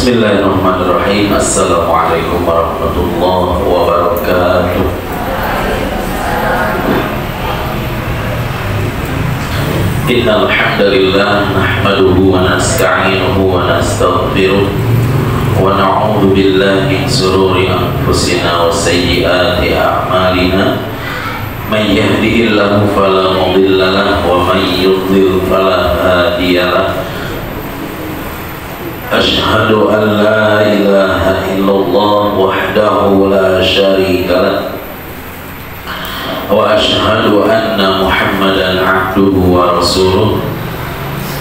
Bismillahirrahmanirrahim. Assalamualaikum warahmatullahi wabarakatuh. Innal hamdalillah nahmaduhu wa nasta'inuhu wa nastaghfiruh wa na'udzu billahi min shururi anfusina wa sayyiati a'malina. May yahdihillahu fala mudilla lahu wa may yudlil fala hadiya lahu. Ashhadu an la ilaha illallah wahdahu la syarika lah wa ashhadu anna Muhammadan abduhu wa rasuluh.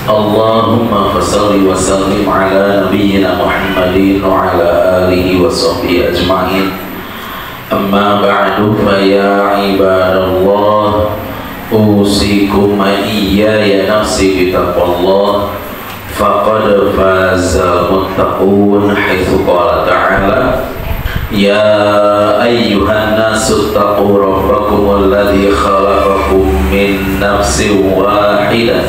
Allahumma fassalli wa sallim ala nabiyyina Muhammadin wa ala alihi wa sahbihi ajma'in. Amma ba'du, fa ya ibadallah, usikum wa iyaya nafsi bitaqwallah. Faqad faza muttaqun haitsu qala ta'ala ya ayyuhan nasu taqu rabbakum alladzi khalaqakum min nafsin wahidah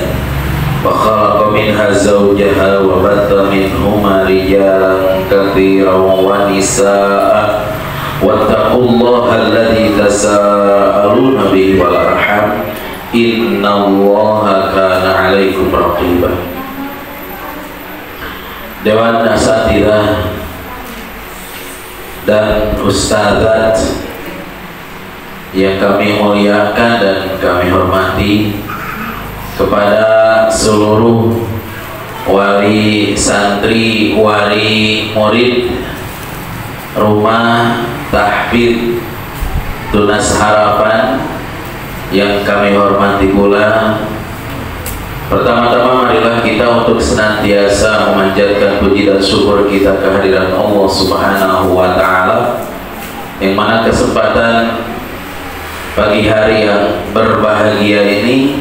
wa khalaqa minha zawjaha wa batha minhuma rijalan katsiran wa nisaa'a wattaqullaha alladzi tasaaluna bihi wal arham innallaha kana 'alaikum raqiba. Dewan Asatidzah dan Ustadzat yang kami muliakan dan kami hormati, kepada seluruh wali santri, wali murid Rumah Tahfidz Tunas Harapan yang kami hormati pula. Pertama-tama marilah kita untuk senantiasa memanjatkan puji dan syukur kita kehadiran Allah Subhanahu wa Ta'ala, yang mana kesempatan pagi hari yang berbahagia ini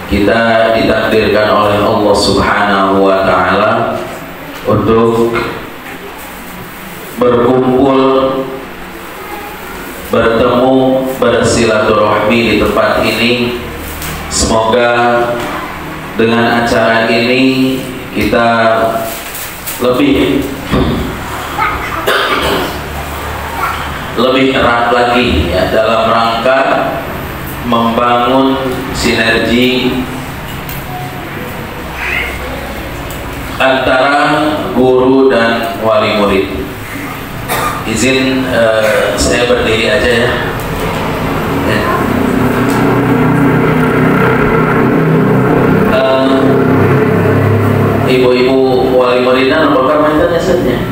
kita ditakdirkan oleh Allah Subhanahu wa Ta'ala untuk berkumpul, bertemu, bersilaturahmi di tempat ini. Semoga dengan acara ini kita lebih erat lagi ya, dalam rangka membangun sinergi antara guru dan wali murid. Izin saya berdiri aja ya. Ibu-ibu wali muridnya nomor permanennya saja.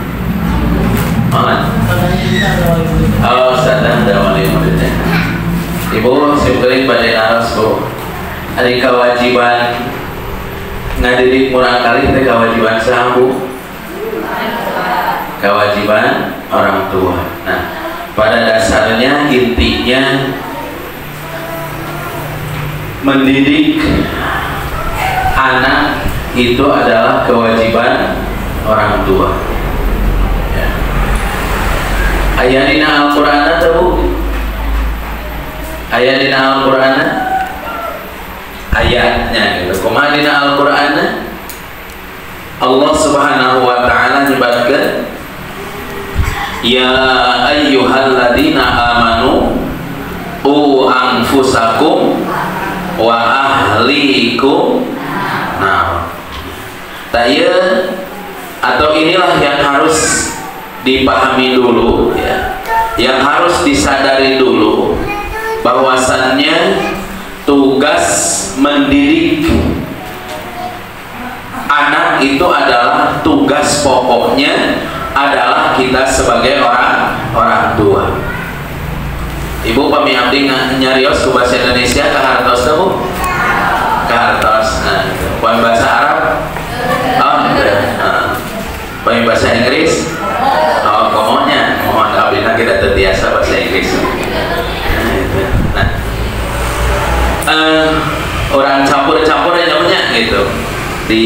Mana? Oh, sadar ada wali muridnya. Ibu sebenarnya pada naras bu. Ada kewajiban ngadidik murang kali, itu kewajiban sahabu. Kewajiban orang tua. Nah, pada dasarnya intinya mendidik anak itu adalah kewajiban orang tua ya. Ayat dina Al-Quran tahu? Ayat dina Al-Quran ayatnya gitu. Kumaha dina Al-Quran Allah Subhanahu wa Ta'ala nyebutkeun ya ayyuhalladzina amanu qu anfusakum wa ahlikum. Nah, taya atau inilah yang harus dipahami dulu ya, yang harus disadari dulu bahwasannya tugas mendidik anak itu adalah tugas pokoknya adalah kita sebagai orang tua. Ibu pami abdi nyarios ku bahasa Indonesia ka hartos teh Bu? Ka hartos. Nah, poin bahasa Arab? Oh, poin bahasa Inggris? Oh, komonya. Mohon abdina kita terbiasa bahasa Inggris. Nah, orang campur-campur aja namanya gitu. Di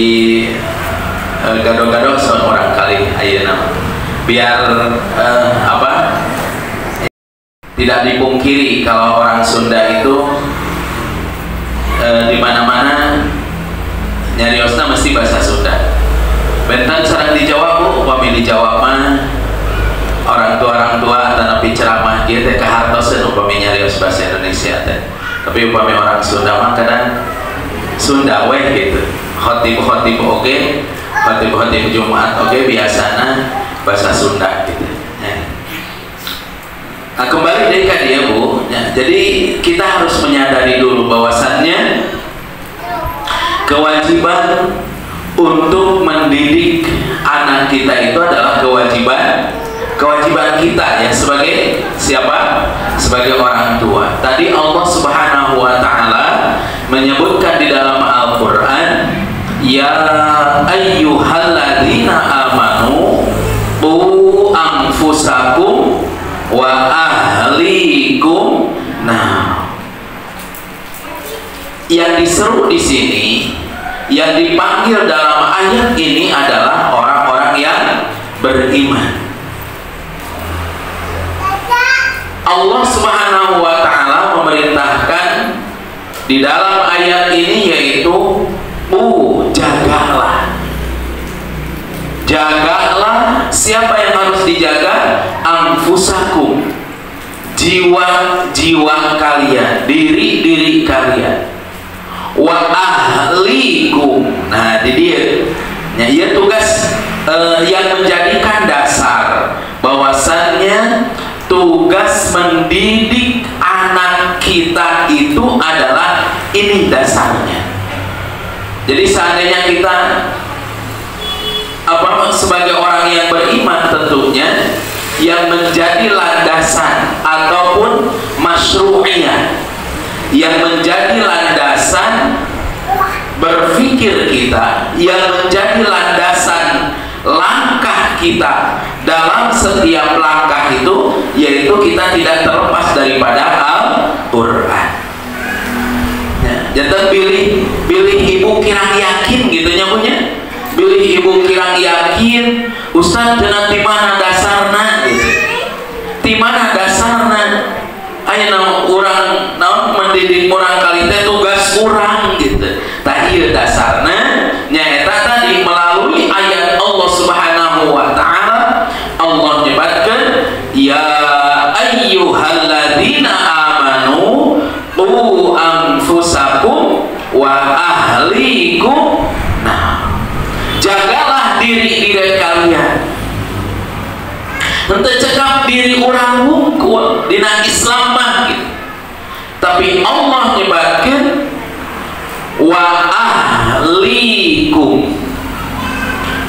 gado-gado seorang kali ayeuna. Biar tidak dipungkiri kalau orang Sunda itu di mana-mana nyariosna mesti bahasa Sunda. Bentan sareng di Jawa Bu upami upami dijawab mah orang tua tanapi ceramah kieu teh kahartoseun upami nyarios bahasa Indonesia teh. Tapi upami orang Sunda mah kadang Sunda weh gitu. Khotib oge, khotib Jumat oge biasana bahasa Sunda gitu. Nah, kembali dari ke dia Bu. Ya, jadi kita harus menyadari dulu bahwasannya kewajiban untuk mendidik anak kita itu adalah kewajiban kita ya sebagai siapa? Sebagai orang tua. Tadi Allah Subhanahu wa taala menyebutkan di dalam Al-Qur'an, ya ayyuhalladzina amanu qu anfusakum wa ahlikum. Nah, yang diseru di sini, yang dipanggil dalam ayat ini adalah orang-orang yang beriman. Allah Subhanahu wa taala memerintahkan di dalam ayat ini yaitu jagalah siapa yang harus dijaga? Anfusakum, jiwa kalian, diri kalian. Wa ahlikum. Nah, dia tugas yang menjadikan dasar bahwasannya tugas mendidik anak kita itu adalah ini dasarnya. Jadi seandainya kita sebagai orang yang beriman tentunya yang menjadi landasan ataupun masyru'iyah, yang menjadi landasan berpikir kita, yang menjadi landasan langkah kita dalam setiap langkah itu, yaitu kita tidak terlepas daripada Al-Quran. Jangan pilih ibu kirang yakin gitu nyamunya, pilih ibu kirang yakin Ustaz jangan di mana dasarna gitu, di mana dasarna ayeuna urang mendidik orang kali teh tugas urang gitu. Tah ieu dasarna nyaeta tadi melalui ayat Allah Subhanahu wa taala. Allah menyebutkan ya ayyuhalladzina amanu qu anfusakum wa ahlikum. Nah, jagalah diri kalian. Henteu cekap diri urang hungkul dina Islam mah gitu. Tapi Allah menyebutkan wa ahlikum.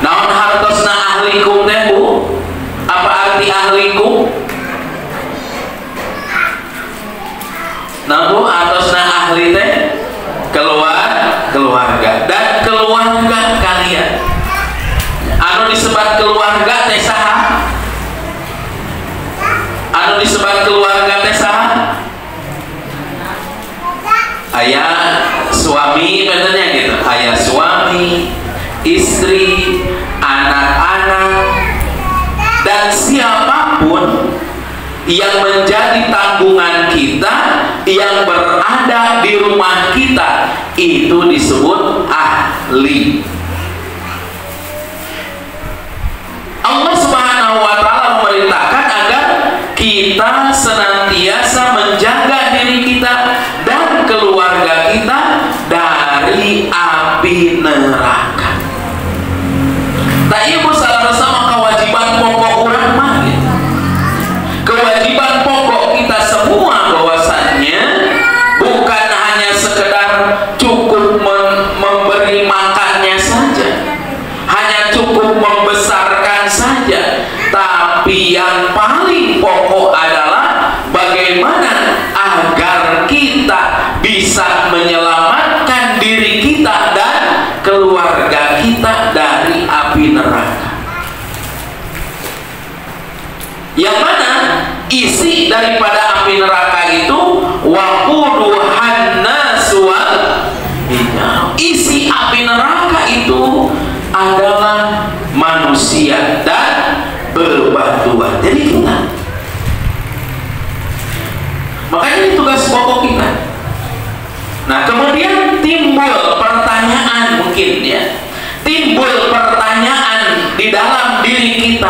Naon hartosna ahlikum teh Bu? Apa arti ahlikum? Nah Bu, hartosna ahli teh keluarga dan keluarga kalian. Anu disebut keluarga teh saha? Anu disebut keluarga teh saha? Ayah suami benernya gitu, ayah suami, istri, anak-anak, dan siapapun yang menjadi tanggungan kita, yang berada di rumah kita, itu disebut ahli. Allah Subhanahu wa taala memerintahkan agar kita senantiasa menjaga diri kita dan keluarga kita dari api neraka. Tak ibu salah bersama kewajiban pokok orang mah gitu. Kewajiban pokok kita semua bahwasannya bukan hanya sekedar cukup memberi makannya saja, hanya cukup membesarkan saja, tapi yang paling pokok adalah bagaimana agar kita bisa menyelamatkan diri kita dan keluarga kita dari api neraka. Yang mana isi daripada api neraka itu waquduhan nasu wal hijarah. Isi api neraka itu adalah manusia dan bebatuan. Jadi kita, makanya ini tugas pokok kita. Nah, kemudian timbul pertanyaan mungkin ya, timbul pertanyaan di dalam diri kita.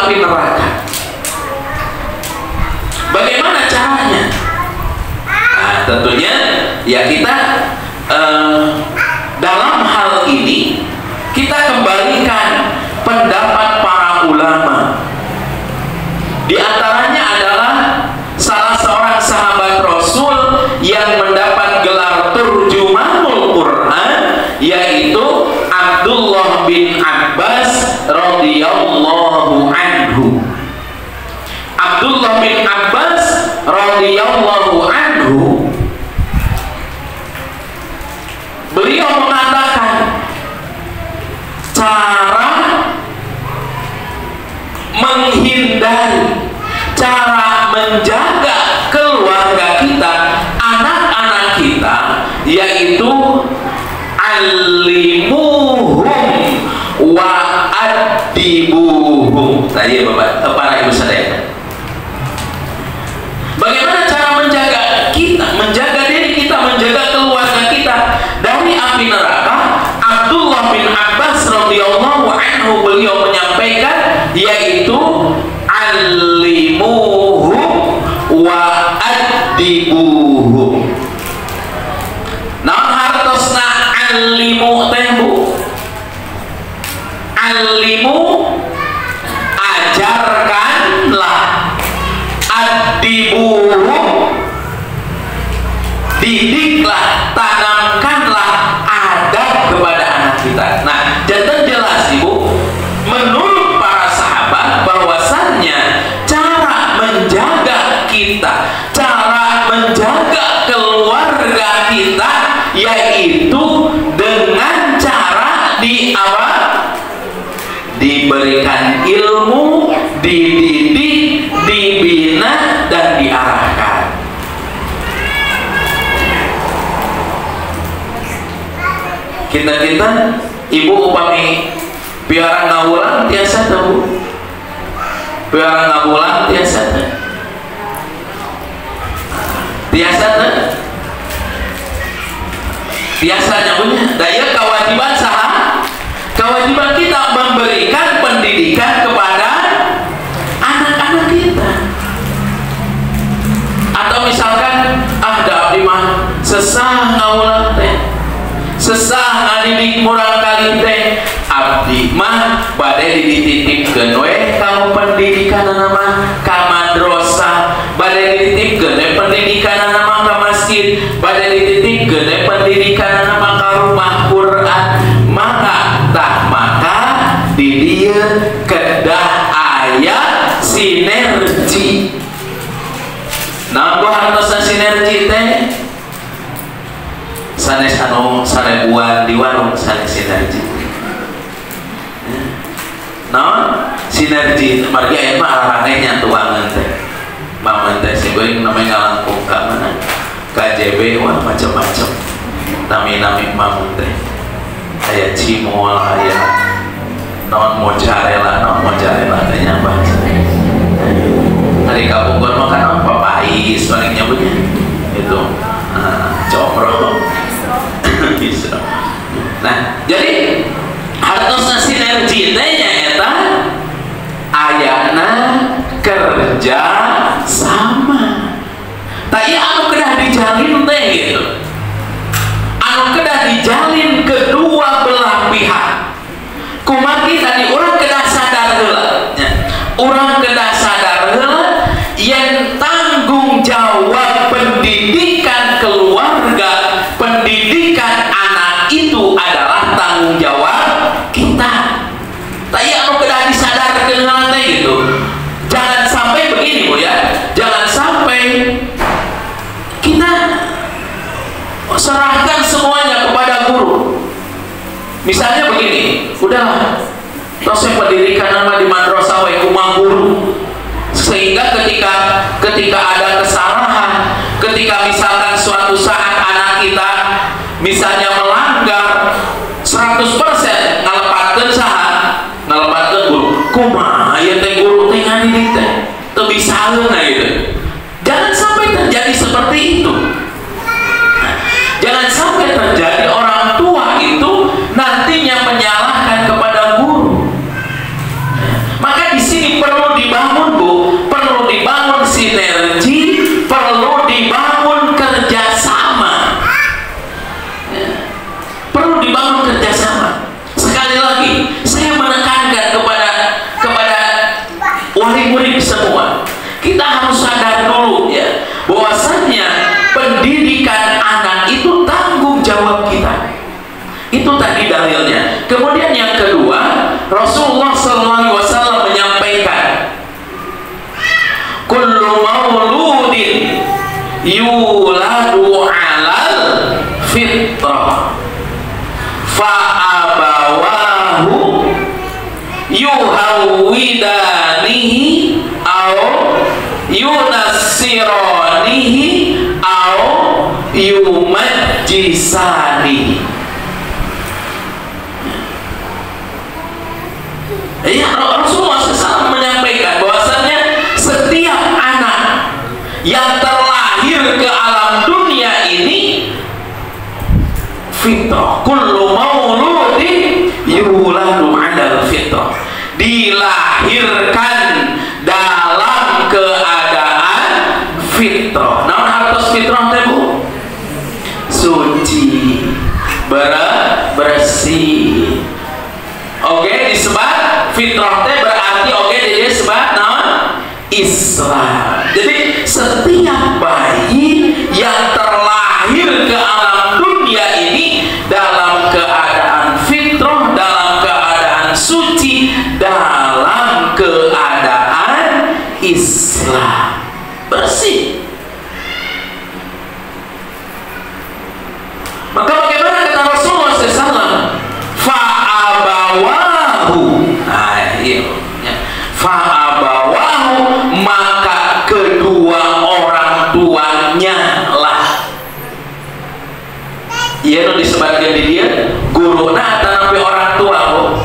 api neraka. Bagaimana caranya? Nah, tentunya ya kita dalam hal ini kita kembalikan pendapat para ulama. Di antaranya adalah salah seorang sahabat Rasul yang mendapat gelar turjumanul Quran, yaitu Abdullah bin Abbas radhiyallahu anhu. Abdullah bin Abbas radhiyallahu anhu, beliau mengatakan cara menghindari, cara menjaga keluarga kita, anak-anak kita, yaitu alimuhum wa adibuhum. Tadi Bapak, para ibu saudara, bagaimana cara menjaga kita, menjaga diri kita, menjaga keluarga kita dari api neraka? Abdullah bin Abbas radhiyallahu anhu, beliau menyampaikan, yaitu alimuhum wa adibuhum. Nah, hartosna alimu tembu, alimu ajarkanlah, adibuhum didiklah, tanamkanlah adab kepada anak kita. Nah, jangan jelas Ibu, menurut para sahabat bahwasannya cara menjaga kita, cara menjaga keluarga kita, yaitu dengan cara diberikan ilmu, dididik, dibina, dan diarahkan. Kita ibu upami piara ngawulan tiasa tahu, piara ngawulan tiasa biasanya punya daya kewajiban saha, kewajiban kita memberikan pendidikan kepada anak-anak kita. Atau misalkan ada abdi mah sesah ngawulan teh, sesah ngadidik murang kali teh, abdi mah bade dititipkeun we ka pendidikan mah ka madrasah, bade dititipkeun we pendidikan mah ka masjid, bade dititipkeun we pendidikan mah ka rumah Quran. Maka di dieu kedah aya sinergi. Nah, hartosna sinergi teh sanes anu sarebuan di warung sanes sinergi. Naon sinergi margi aya mah arane nyatuangan teh. Mamun teh sing namanya ngalangkung ka mana? KJB wah macam-macam. Nami-nami mamun teh. Aya cimol, aya naon mozzarella teh nyambah. Hari kabungkur mah kan papais paling nyebutnya. Itu comro. Bisa. Nah, jadi hartosna sinergi teh nyaeta ayana kerja sama. Taya anu kedah dijalin teh gitu. Anu kedah dijalin kedua belah pihak. Kumaki tadi urang kedah sadar heula. Urang kedah sadar heula yen tanggung jawab pendidikan keluarga, pendidikan anak itu adalah tanggung jawab kita. Taya anu kedah disadarkeun teh gitu. Jangan sampai begini Bu ya. Jangan sampai kita serahkan semuanya kepada guru. Misalnya begini, udahlah proses pendidikan nama di madrasah we kumaha guru, sehingga ketika ada kesalahan, ketika misalkan suatu saat anak kita misalnya melanggar 100% ngalepatkeun saha, ngalepatkeun guru, kumaha aya teh guru teh ngadidik teh teu bisaeun gitu. Jangan sampai terjadi seperti itu. Jangan sampai terjadi orang tua itu nantinya menyalahkan kepada guru. Maka di sini perlu dalilnya. Kemudian yang kedua, Rasulullah SAW menyampaikan, kullu mauludin yuladu alal fitrah fa abawahu yuhawwidanihi aw yunassiranihi aw yumajjisanihi. Rasulullah SAW menyampaikan bahwasannya setiap anak yang terlahir ke alam dunia ini fitrah, kullu mauludin yuladu 'alal fitrah, dilahirkan dalam keadaan fitrah. Namun hartos fitrah teh Bu? Suci, bersih. Oke, disebat fitrah teh berarti dia sebat naon? Islam. Jadi setiap bayi yang terlahir ke alam dunia ini dalam keadaan fitrah, dalam keadaan suci, dalam keadaan Islam, bersih. Maka bagaimana kata Rasulullah SAW? Fa'abawahu, fa'abawahu, maka kedua orang tuanya lah. Iya no disebutkan di dia guru nah tapi orang tua Bu.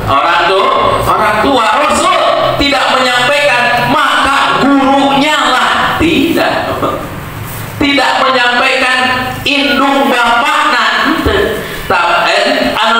Orang tua. Rasul tidak menyampaikan maka gurunya lah, tidak menyampaikan indung bapak nanti anu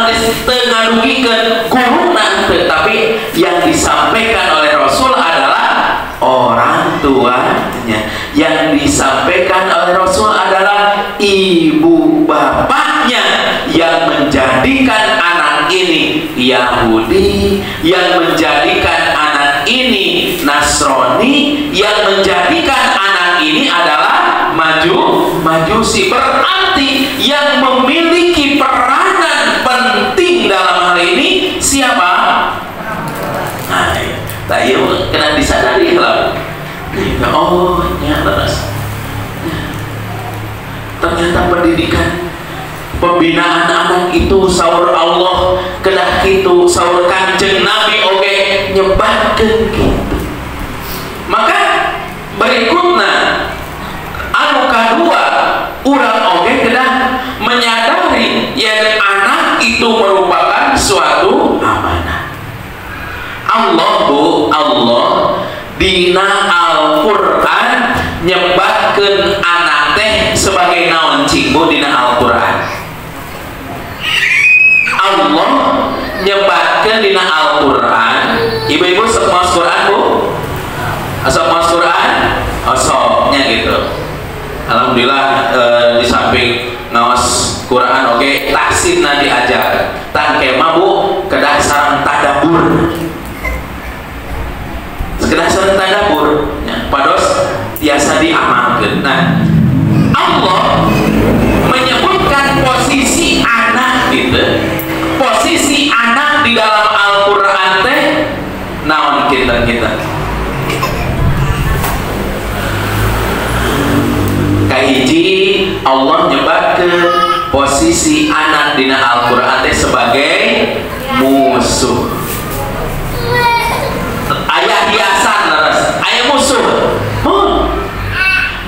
ngadugikan guru nanti, tapi yang disampaikan oleh Rasul adalah orang tuanya. Yang disampaikan oleh Rasul adalah ibu bapaknya yang menjadikan anak ini Yahudi, yang menjadikan anak ini Nasrani, yang menjadikan anak ini adalah Majusi. Berarti yang memiliki peranan penting dalam hal ini siapa? Nah, tahu kena disadari lah. Oh, ternyata pendidikan pembinaan anak itu saur Allah kedah gitu, saur Kanjeng Nabi oke nyebatkeun gitu. Maka berikutnya anu kadua urang oge kedah menyadari yang anak itu merupakan suatu amanah. Allah dina Al-Qur'an nyebatkeun anak teh sebagai naon cinggu dina Al-Qur'an. Allah nyebatkeun dina Al-Qur'an. Ibu-ibu sok maos Qur'an Bu? Sok maos Qur'an? Soknya gitu. Alhamdulillah di samping ngaos Quran oke tahsinna diajar tan kema Bu kedah sareng tadabur, sekedar sareng tadabur ya, pados biasa diamalkeun. Nah, Allah menyebutkan posisi anak gitu, posisi anak di dalam Al-Quran teh naon kita kahiji Allah nyebatkeun posisi anak dina Al-Quran teh sebagai musuh. Ayah hiasan leres, ayah musuh.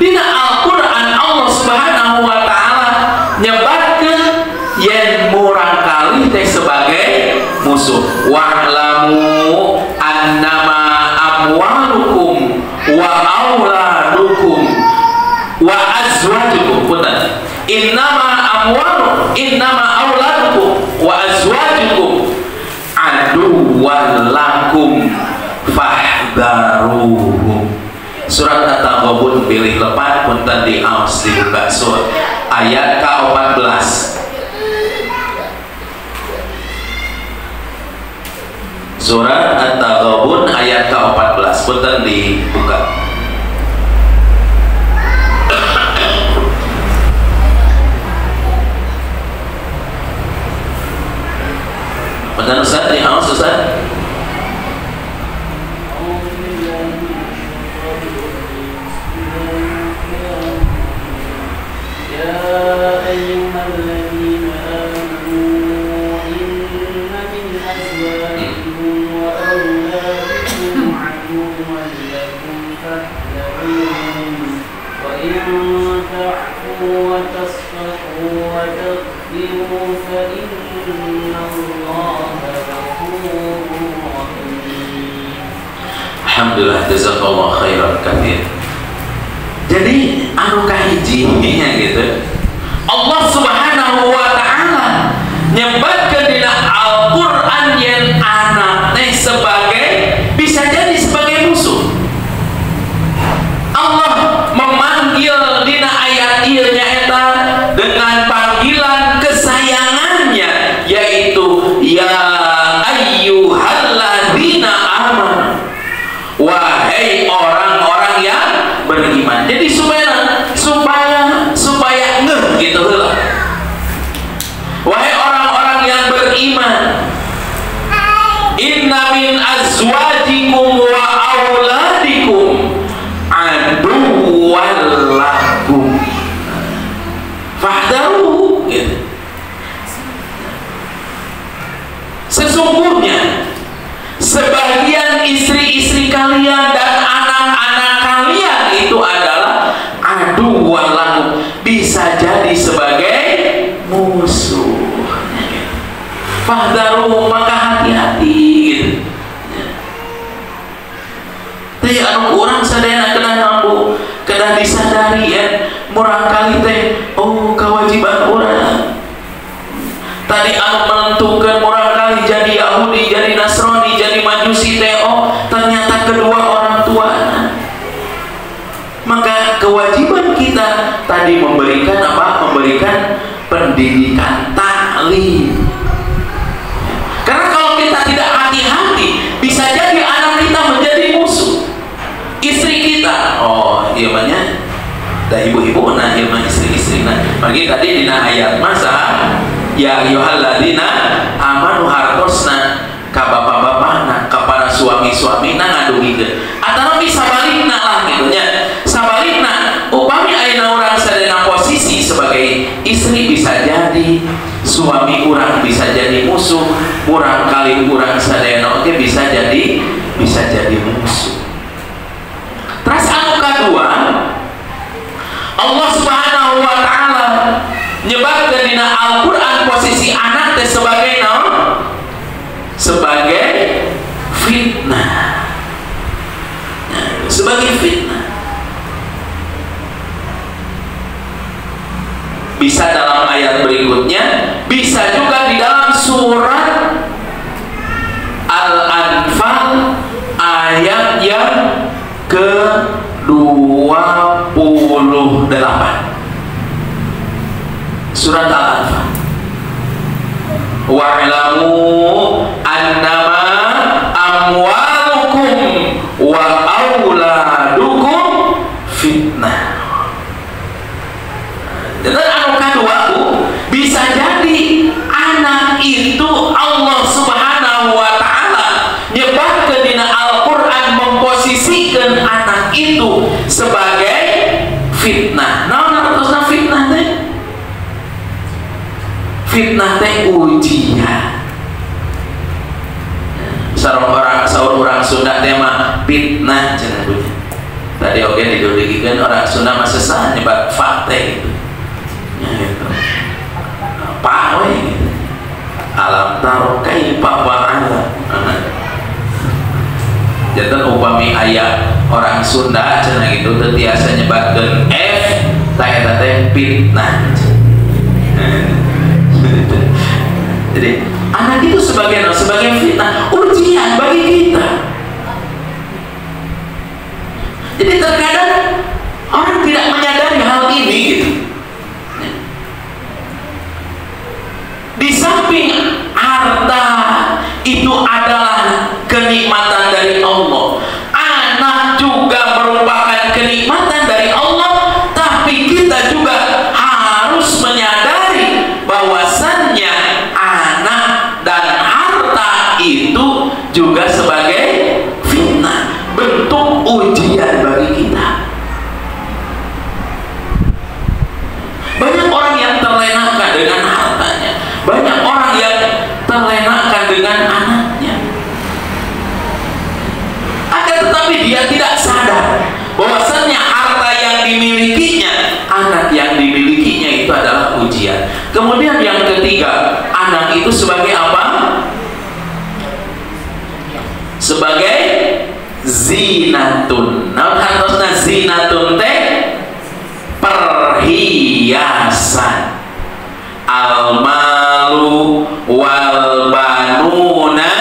Dina Al-Quran Allah Subhanahu wa Ta'ala nyebatkeun yen murang kali teh sebagai musuh. Wa'lamu annama amwalukum wa auladukum wa azwajukum punten innama auladukum wa azwajukum aduwwan lakum fahdharuhum. Surat At-Taghabun pilih lepat punten di aos dibuka surat ayat ke-14. Surat At-Taghabun ayat ke-14 punten dibuka. Benar Ustaz? Ya, Ustaz. Alhamdulillah, jazakallah khairan katsir. Jadi anu kahiji gitu. Allah Subhanahu wa taala nyebatkeun dina Al-Qur'an yen anak teh sebagai bisa jadi sebagai musuh. Allah memanggil dina ayat ieu nyaeta dengan panggilan kesayangannya, yaitu ya ayyuhalladzina amanu, wahai orang-orang yang beriman. Jadi supaya ngeh gitu lah. Wahai orang-orang yang beriman, inna min azwajikum wa auladikum aduwwan lakum fahdharu gitu. Sesungguhnya sebagian istri-istri kalian dan anak-anak kalian itu adalah aduwwan lakum, bisa jadi sebagai musuh. Fahdharu, maka hati-hati gitu. Teh anu urang sadayana kena nambu, kena disadari ya, murang kali teh oh kewajiban urang. Tadi anu menentukan murang kali jadi Yahudi, jadi Nasrani, jadi Majusi teh oh ternyata kedua orang tua. Maka kewajiban kita tadi memberikan apa? Memberikan pendidikan taklim. Karena kalau kita tidak hati-hati, bisa jadi anak kita menjadi musuh. Istri kita, oh iya banyak. Dah ibu-ibu nah ilmu istri-istri nah. Bagi tadi dina ayat masa ya ayyuhalladzina amanu hartosna ka bapak-bapakna, kepada suami-suami ngadungikeun. Atawa bisa balikna lah gitu nya. Sabalikna upami ayeuna urang sadayana posisi sebagai istri, bisa jadi suami urang bisa jadi musuh, urang kali urang sadayana oge bisa jadi musuh. Terus anu kadua, Allah Subhanahu wa taala nyebatkeun dina Al-Qur'an posisi anak teh sebagai naon? Sebagai fitnah. Sebagai fitnah. Bisa dalam ayat berikutnya, bisa juga di dalam surat Al-Anfal ayat yang ke-28. Surat Al-Anfal. Wa'lamu annama amwalukum wa auladukum fitnah. Dan anu kadua bisa jadi anak itu Allah Subhanahu wa taala nyebatkeun dina Al-Qur'an memposisikan anak itu sebagai fitnah. Naon artosna fitnah teh? Fitnah teh ujian. Saur orang Sunda teh mah fitnah cenah punya. Tadi oke didudukikeun orang Sunda mah sesah nyebat fakte gitu. Gitu. Apa we gitu. Alam taro kaifa fa'ala. Jantan upami aya orang Sunda cenah gitu teu tiasa nyebatkeun F ta eta teh fitnah. Jadi anak itu sebagai fitnah, ujian bagi kita. Jadi terkadang orang tidak menyadari hal ini gitu. Di samping harta itu adalah kenikmatan dari Allah, anak juga merupakan kenikmatan dari Allah, tapi kita juga harus menyadari bahwasannya anak dan harta Banyak orang yang terlenakan dengan anaknya, akan tetapi dia tidak sadar bahwasannya harta yang dimilikinya, anak yang dimilikinya itu adalah ujian. Kemudian yang ketiga, anak itu sebagai apa? Sebagai zinatun. Nah, hartosna zinatun teh perhiasan. Al-malu wal banuna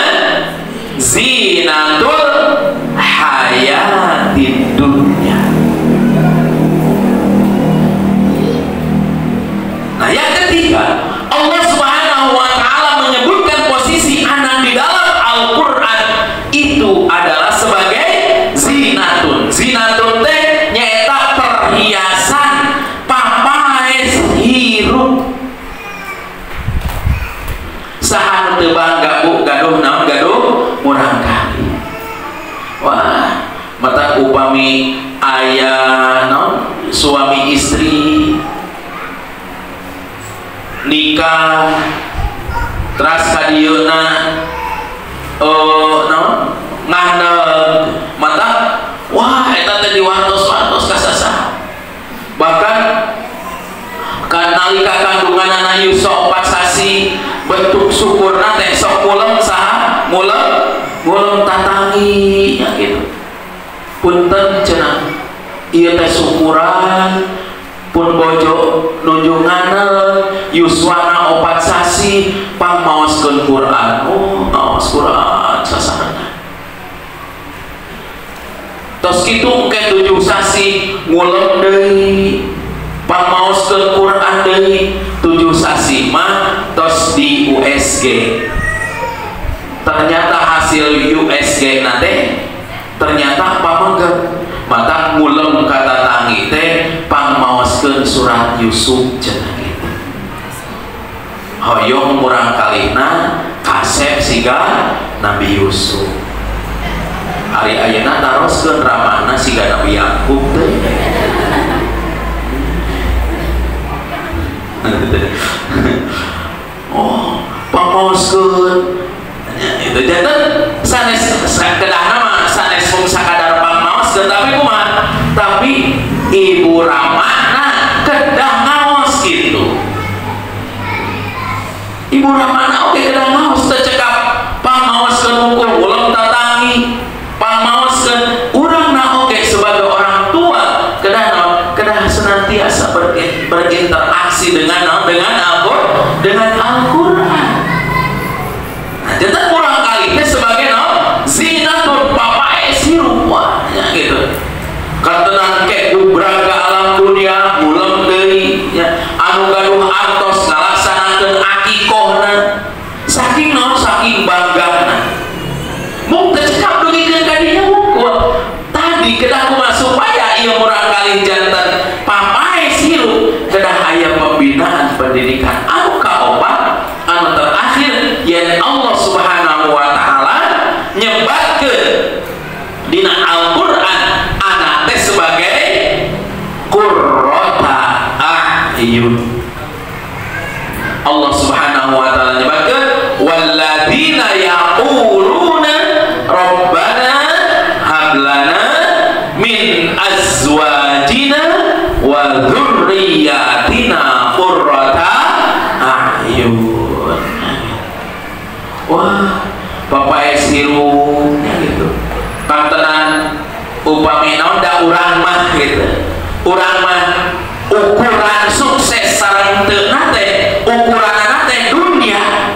zinatul hayatid dunya. Nah, yang ketiga, Allah Subhanahu wa taala menyebutkan posisi anak di dalam Al-Qur'an itu adalah sebagai zinatun. Zinatun teh nyaeta perhiasan papaes hirup. Saha teu bangga Bu gaduh naon gaduh murang kali. Wah, mata upami aya naon suami istri nikah teras kadieuna naon ngandeg mata wah eta teh diwantos-wantos ka sasaha. Bahkan kan nalika kandunganna Yusuf 4 sasi bentuk syukurna teh sok mulem saha mulem tatangi ya gitu. Punten cenah ieu teh syukuran pun bojo nunjunganna yuswana 4 sasi pang maoskeun Quran. Oh, maos Quran sasarana. Tos kitu engke 7 sasi ngulem deui pang maoskeun Quran deui 7 sasi mah tos di USG. Ternyata hasil USG nate ternyata pamenggeut mata ngulem kata tangi teh pang maoskeun surat Yusuf cenah gitu. Hoyong murang kalina kasep siga Nabi Yusuf. Ari ayeuna taroskeun ramana siga Nabi Yakub teh. Oh, pamaoskeun itu janten sanes kedahna mah sanes mung sakadar pamaoskeun tapi kumaha? Tapi ibu ramana kedah ngaos gitu. Ibu ramana oke kedah ngaos teu cekap pamaoskeun hukum ulam tatangi pamaoskeun urangna oke sebagai orang tua kedah naon kedah senantiasa berinteraksi dengan Al-Qur'an. Nah, jadi kurang kali teh sebagai naon zinatul papae sirupa ya gitu. Kantenan ke ubraga alam dunia mulem deui ya anu gaduh artos ngalaksanakeun akikohna saking naon saking banggana. Mung teu cekap dugikeun ka dinya hukum. Tadi kedah kumaha supaya ieu murang kali janten papae sirup kedah aya pembinaan pendidikan anu kaopat anu terakhir yen Allah Subhanahu wa taala nyebatkeun dina Al-Qur'an anak teh sebagai qurrata a'yun. Allah Subhanahu wa taala nyebatkeun walladzina yaquluna rabbana hablana min azwajina wa dzurriyyatina qurrata a'yun. Wah, bapak siru gitu. Kantenan upami naon da urang mah gitu. Urang mah ukuran sukses sareng teu nate ukuranna teh dunia.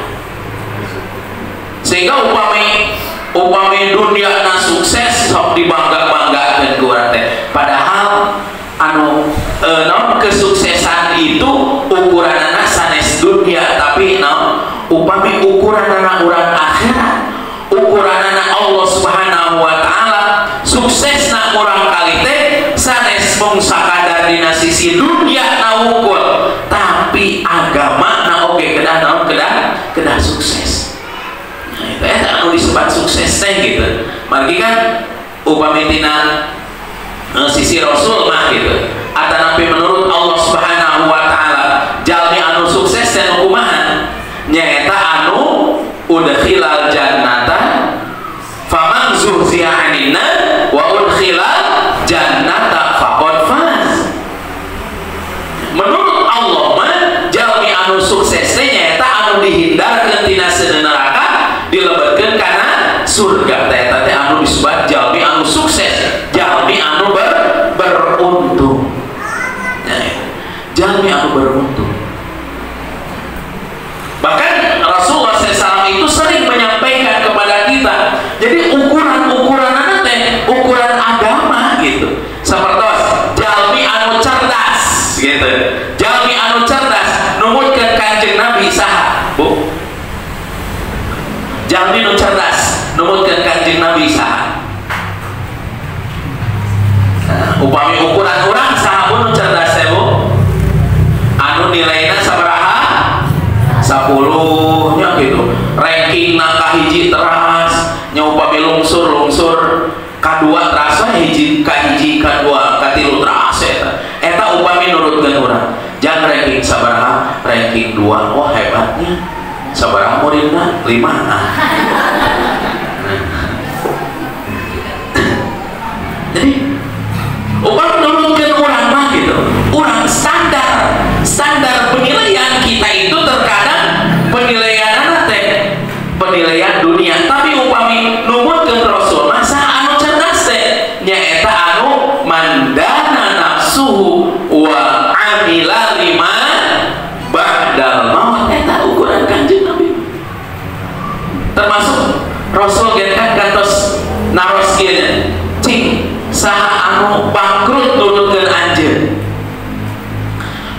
Sehingga upami dunia na sukses sok dibangga-banggakeun ku urang teh. Padahal anu naon kesuksesan itu ukuranna sanes dunia tapi naon upami ukuranna urang akhirat ukuranna Allah Subhanahu wa taala suksesna urang kali teh sanes mung sakadar dina sisi dunia na ukur tapi agama na oge kedah naon kedah sukses. Nah itu anu disebut sukses teh gitu. Margi kan upami tina sisi Rasul mah gitu. Atanapi menurut Allah Subhanahu wa taala jalmi anu sukses dan kumaha surga teh anu disebut jalmi anu sukses, jalmi anu beruntung. Jalmi anu beruntung. Bahkan Rasulullah SAW itu sering menyampaikan kepada kita, jadi ukuran-ukuran teh ukuran agama gitu. Seperti jalmi anu cerdas gitu. Jalmi anu cerdas numutkeun Kanjeng Nabi saha, Bu? Jalmi anu cerdas numutkeun Kanjeng Nabi saha? Upami ukuran urang saha Bu nu cerdas teh, Bu? Anu nilaina sabaraha? 10 nya gitu. Ranking na kahiji teras, nya upami lungsur kadua teras hiji kadua katilu teras eta upami nurutkeun urang. Jangan ranking sabaraha? Ranking 2. Wah, hebatnya. Sabaraha muridna? 5. Jadi upami nurutkeun urang mah gitu. Urang standar penilaian kita itu terkadang penilaian teh penilaian dunia, tapi upami numutkeun Rasul masa anu cerdas teh nyaeta anu mandana nafsuhu wa amila lima ba'dal maut. Eta ukuran Kanjeng Nabi. Termasuk Rasul gen kan kantos naros kieu cing saha anu bangkrut nurutkeun anjeun.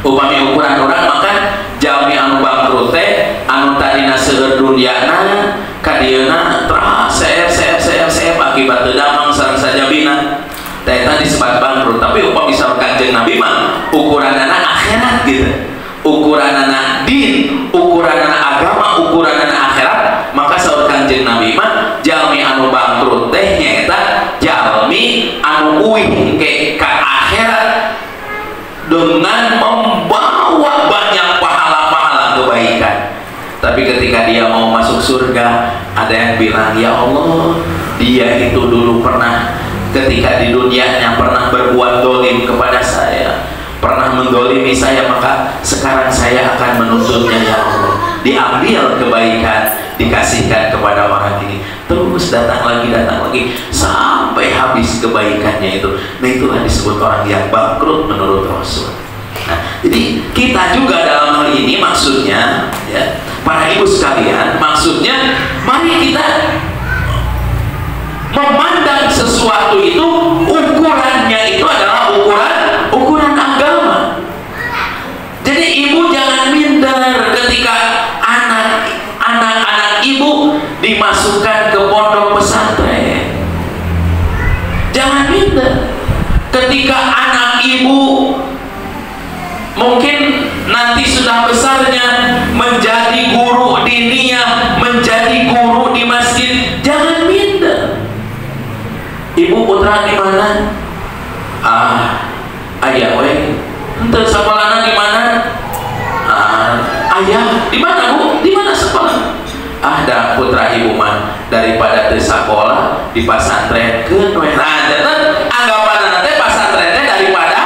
Upami ukuran orang maka jalmi anu bangkrut teh anu tadina seueur dunyana ka dieuna seep akibat teu damang sareng sajabina teh eta disebut bangkrut. Tapi upami saur Kanjeng Nabi mah ukuranana akhirat gitu, ukuranana din, ukuranana agama, ukuranana akhirat. Maka saur Kanjeng Nabi mah jalmi anu bangkrut teh nyaeta jalmi anu uih ke ka akhirat dengan membawa banyak pahala-pahala kebaikan. Tapi ketika dia mau masuk surga, ada yang bilang, ya Allah, dia itu dulu pernah ketika di dunianya pernah berbuat dolim kepada saya, pernah mendolimi saya, maka sekarang saya akan menuntutnya, ya Allah. Diambil kebaikan, dikasihkan kepada orang ini, terus datang lagi sampai habis kebaikannya itu. Nah, itulah disebut orang yang bangkrut menurut Rasul. Nah, jadi kita juga dalam hal ini maksudnya, ya, para ibu sekalian, maksudnya mari kita memandang sesuatu itu ukurannya itu adalah ukuran agama. Jadi ibu jangan minder ketika anak-anak ibu dimasukkan ke pondok pesantren. Jangan minder ketika anak ibu mungkin nanti sudah besarnya menjadi guru diniyah, menjadi guru di masjid. Jangan minder. Ibu putra di mana? Ayah we. Ente sekolahna di mana? Ayah di mana, Bu? Di mana sekolah? Da putra ibu mah daripada teu sakola di pasantrenkeun we. Nah, janten anggapanna teh pasantren teh daripada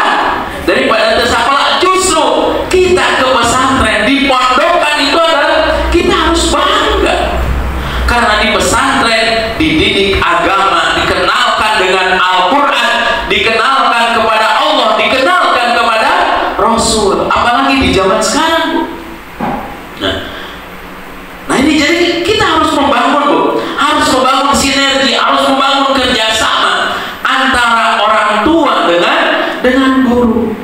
teu sakola. Justru kita ke pesantren di pondokan itu adalah kita harus bangga karena di pesantren dididik agama, dikenalkan dengan Al-Quran, dikenalkan kepada Allah, dikenalkan kepada Rasul. Apalagi di zaman sekarang, Bu. Nah ini jadi kita harus membangun, Bu, harus membangun sinergi, harus membangun kerjasama antara orang tua dengan guru,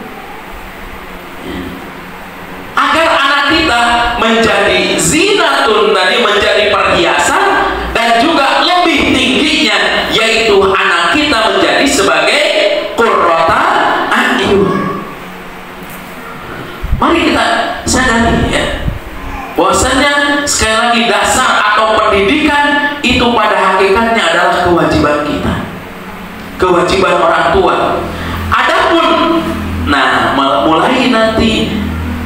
agar anak kita menjadi zinatun, tadi menjadi perhiasan, dan juga lebih tingginya yaitu anak kita menjadi sebagai qurrata a'yun. Mari kita sadari, ya, bahwasanya sekali lagi dasar atau pendidikan itu pada hakikatnya adalah kewajiban kita, kewajiban orang tua. Adapun mulai nanti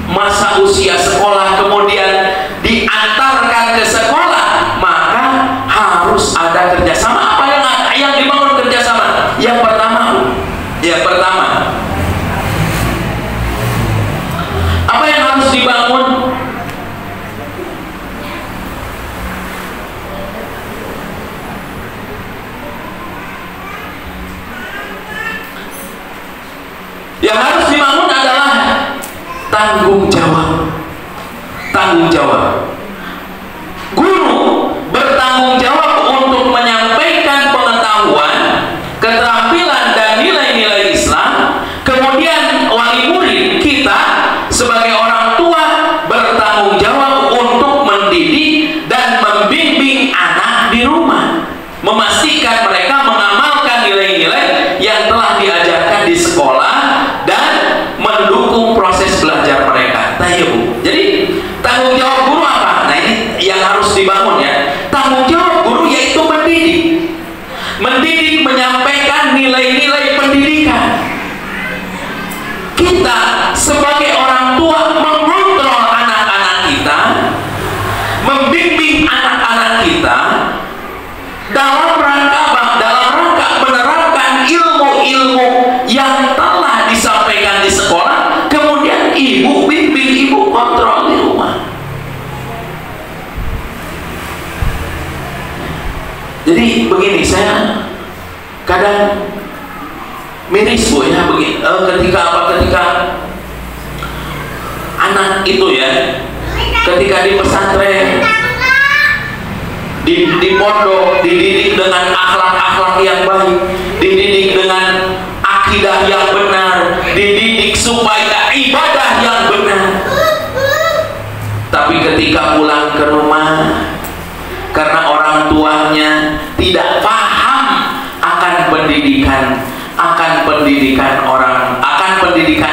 masa usia sekolah kemudian diantarkan ke sekolah, maka harus ada kerjasama. Apa yang dibangun kerjasama? Yang pertama apa yang harus dibangun? bertanggung jawab. Guru bertanggung jawab untuk menyampaikan pengetahuan, keterampilan dan nilai-nilai Islam. Kemudian wali murid kita sebagai orang tua bertanggung jawab untuk mendidik dan membimbing anak di rumah, memastikan mereka mengamalkan nilai-nilai yang telah diajarkan di sekolah dan mendukung proses belajar mereka. Jadi tanggung jawab guru apa? Nah, ini yang harus dibangun ya. Tanggung jawab guru yaitu mendidik, menyampaikan nilai-nilai pendidikan. Kita sebagai orang tua mengontrol anak-anak kita, membimbing anak-anak kita dalam rangka menerapkan ilmu-ilmu yang telah disampaikan di sekolah. Kemudian ibu bimbing, ibu kontrol di rumah. Jadi begini, saya kadang miris Bu ya, begini, ketika anak itu ya, ketika di pesantren, di pondok, dididik dengan akhlak-akhlak yang baik, dididik dengan akidah yang benar, dididik supaya ibadah yang benar. Tapi ketika pulang ke rumah, karena orang tuanya tidak paham akan pendidikan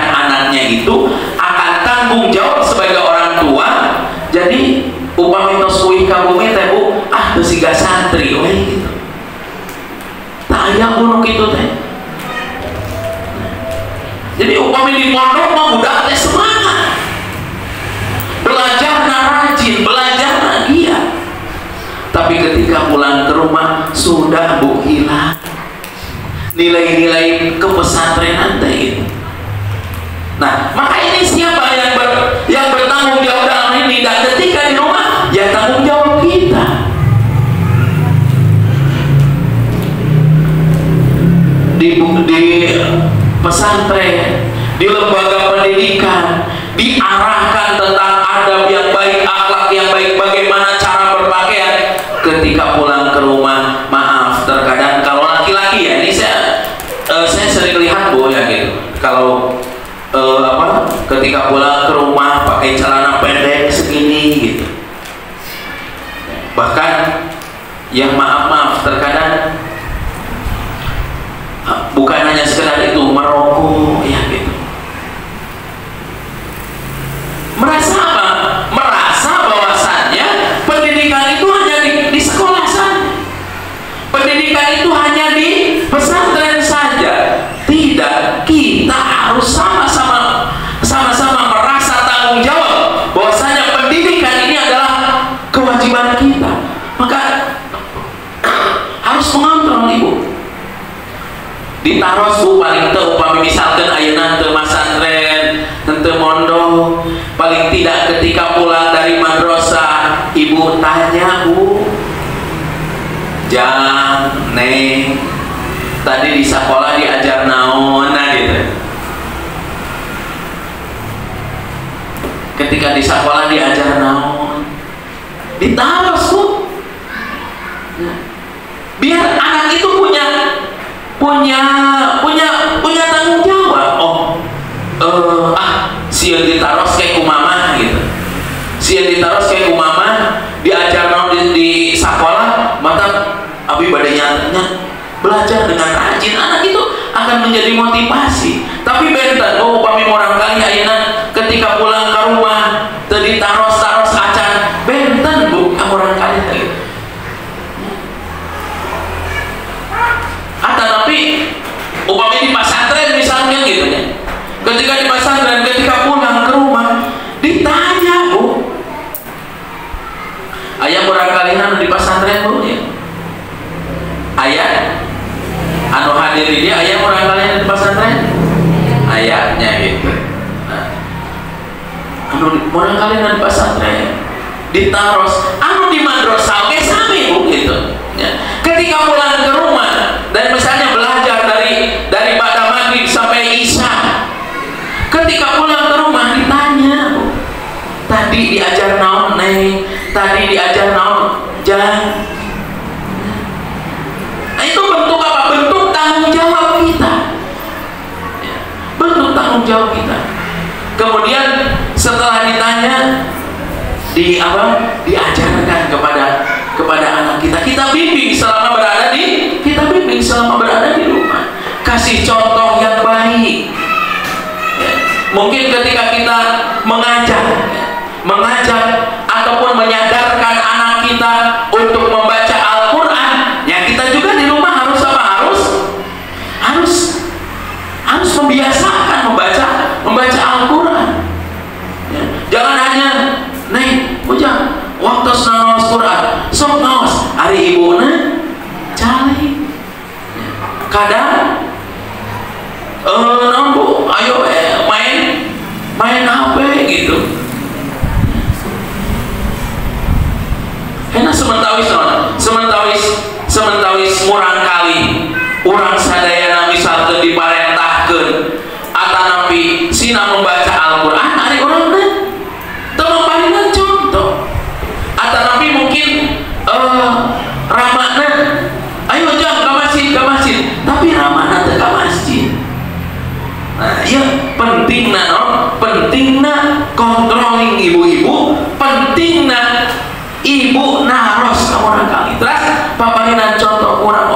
anaknya itu, akan tanggung jawab sebagai orang tua. Jadi upami tos kuih kabumi teh Bu, terus siga santri we gitu. Tah aya gunung kitu teh. Jadi upami di pondok mah budak teh semangat. Belajar na rajin, belajar na giat. Tapi ketika pulang ke rumah sudah Bu hilang nilai-nilai kepesantrenan teh itu. Nah, maka ini siapa yang bertanggung jawab dalam ini? Dan ketika di rumah, ya tanggung jawab kita. Di pesantren, di lembaga pendidikan, diarahkan tentang adab yang baik, akhlak yang baik, bagaimana cara berpakaian. Ketika pulang ke rumah, maaf, terkadang kalau laki-laki ya, ini saya sering lihat Bu ya gitu. Kalau ketika pulang ke rumah pakai celana pendek segini gitu. Bahkan yang maaf terkadang bukan hanya sekedar itu, merokok ya gitu. Merasa apa? Merasa bahwasannya pendidikan itu hanya di sekolah saja, pendidikan itu hanya di pesantren saja. Tidak, kita harus sama-sama merasa tanggung jawab bahwasanya pendidikan ini adalah kewajiban kita. Maka harus mengontrol Ibu. Ditaros Bu paling teu upami misalkan ayeuna teu masantren, teu mondok, paling tidak ketika pulang dari madrasah Ibu tanya Bu, Jang, Neng, tadi di sekolah diajar naon gitu. Ketika di sekolah diajar naon, ditaros Bu. Biar anak itu punya tanggung jawab. Sieun ditaros kayak kumama gitu. Sieun ditaros kayak kumama diajar naon di sekolah, mata abi bade nyatanya belajar dengan rajin, anak itu akan menjadi motivasi. Tapi benten upami orang kali ayeuna ketika pulang ke rumah teu ditaros-taros acan, benten Bu orang kali gitu. Tapi upami di pesantren misalnya gitu ya, ketika di pesantren, ketika pulang ke rumah ditanya Bu, ayah orang kalian di pesantren Bu ya, ayah anu hadir di dia, ayah orang kalian di pesantren, ayahnya gitu. Nah, anu orang kalian di pesantren ditaros, anu di madrasah oke sami Bu gitu ya. Ketika pulang ke rumah dan misalnya belajar dari pada maghrib sampai isya, ketika pulang ke rumah ditanya, tadi diajar naon neng, tadi diajar naon jang. Nah itu bentuk apa? Bentuk tanggung jawab kita, bentuk tanggung jawab kita. Kemudian setelah ditanya, diajarkan kepada anak kita, kita bimbing selama berada di rumah, kasih contoh yang baik. Mungkin ketika kita mengajak ataupun menyadarkan anak kita untuk membaca Al-Quran, ya kita juga di rumah harus apa? Harus membiasakan membaca Al-Quran. Ya. Jangan hanya neng, ujang waktu naos Quran, sok naos hari ibuna cali. Kadang bu, ayo main HP gitu. Karena sementawis murang kali urang sadayana misalkan diparentahkeun atanapi sina membaca Al-Quran ari urang teu maparingan contoh, atanapi mungkin ramana ayo jang ke masjid, tapi ramana teu ka masjid. Nah, iya pentingna controlling ibu-ibu, pentingna ibu naros ka urang kali. Terus paparinan contoh urang,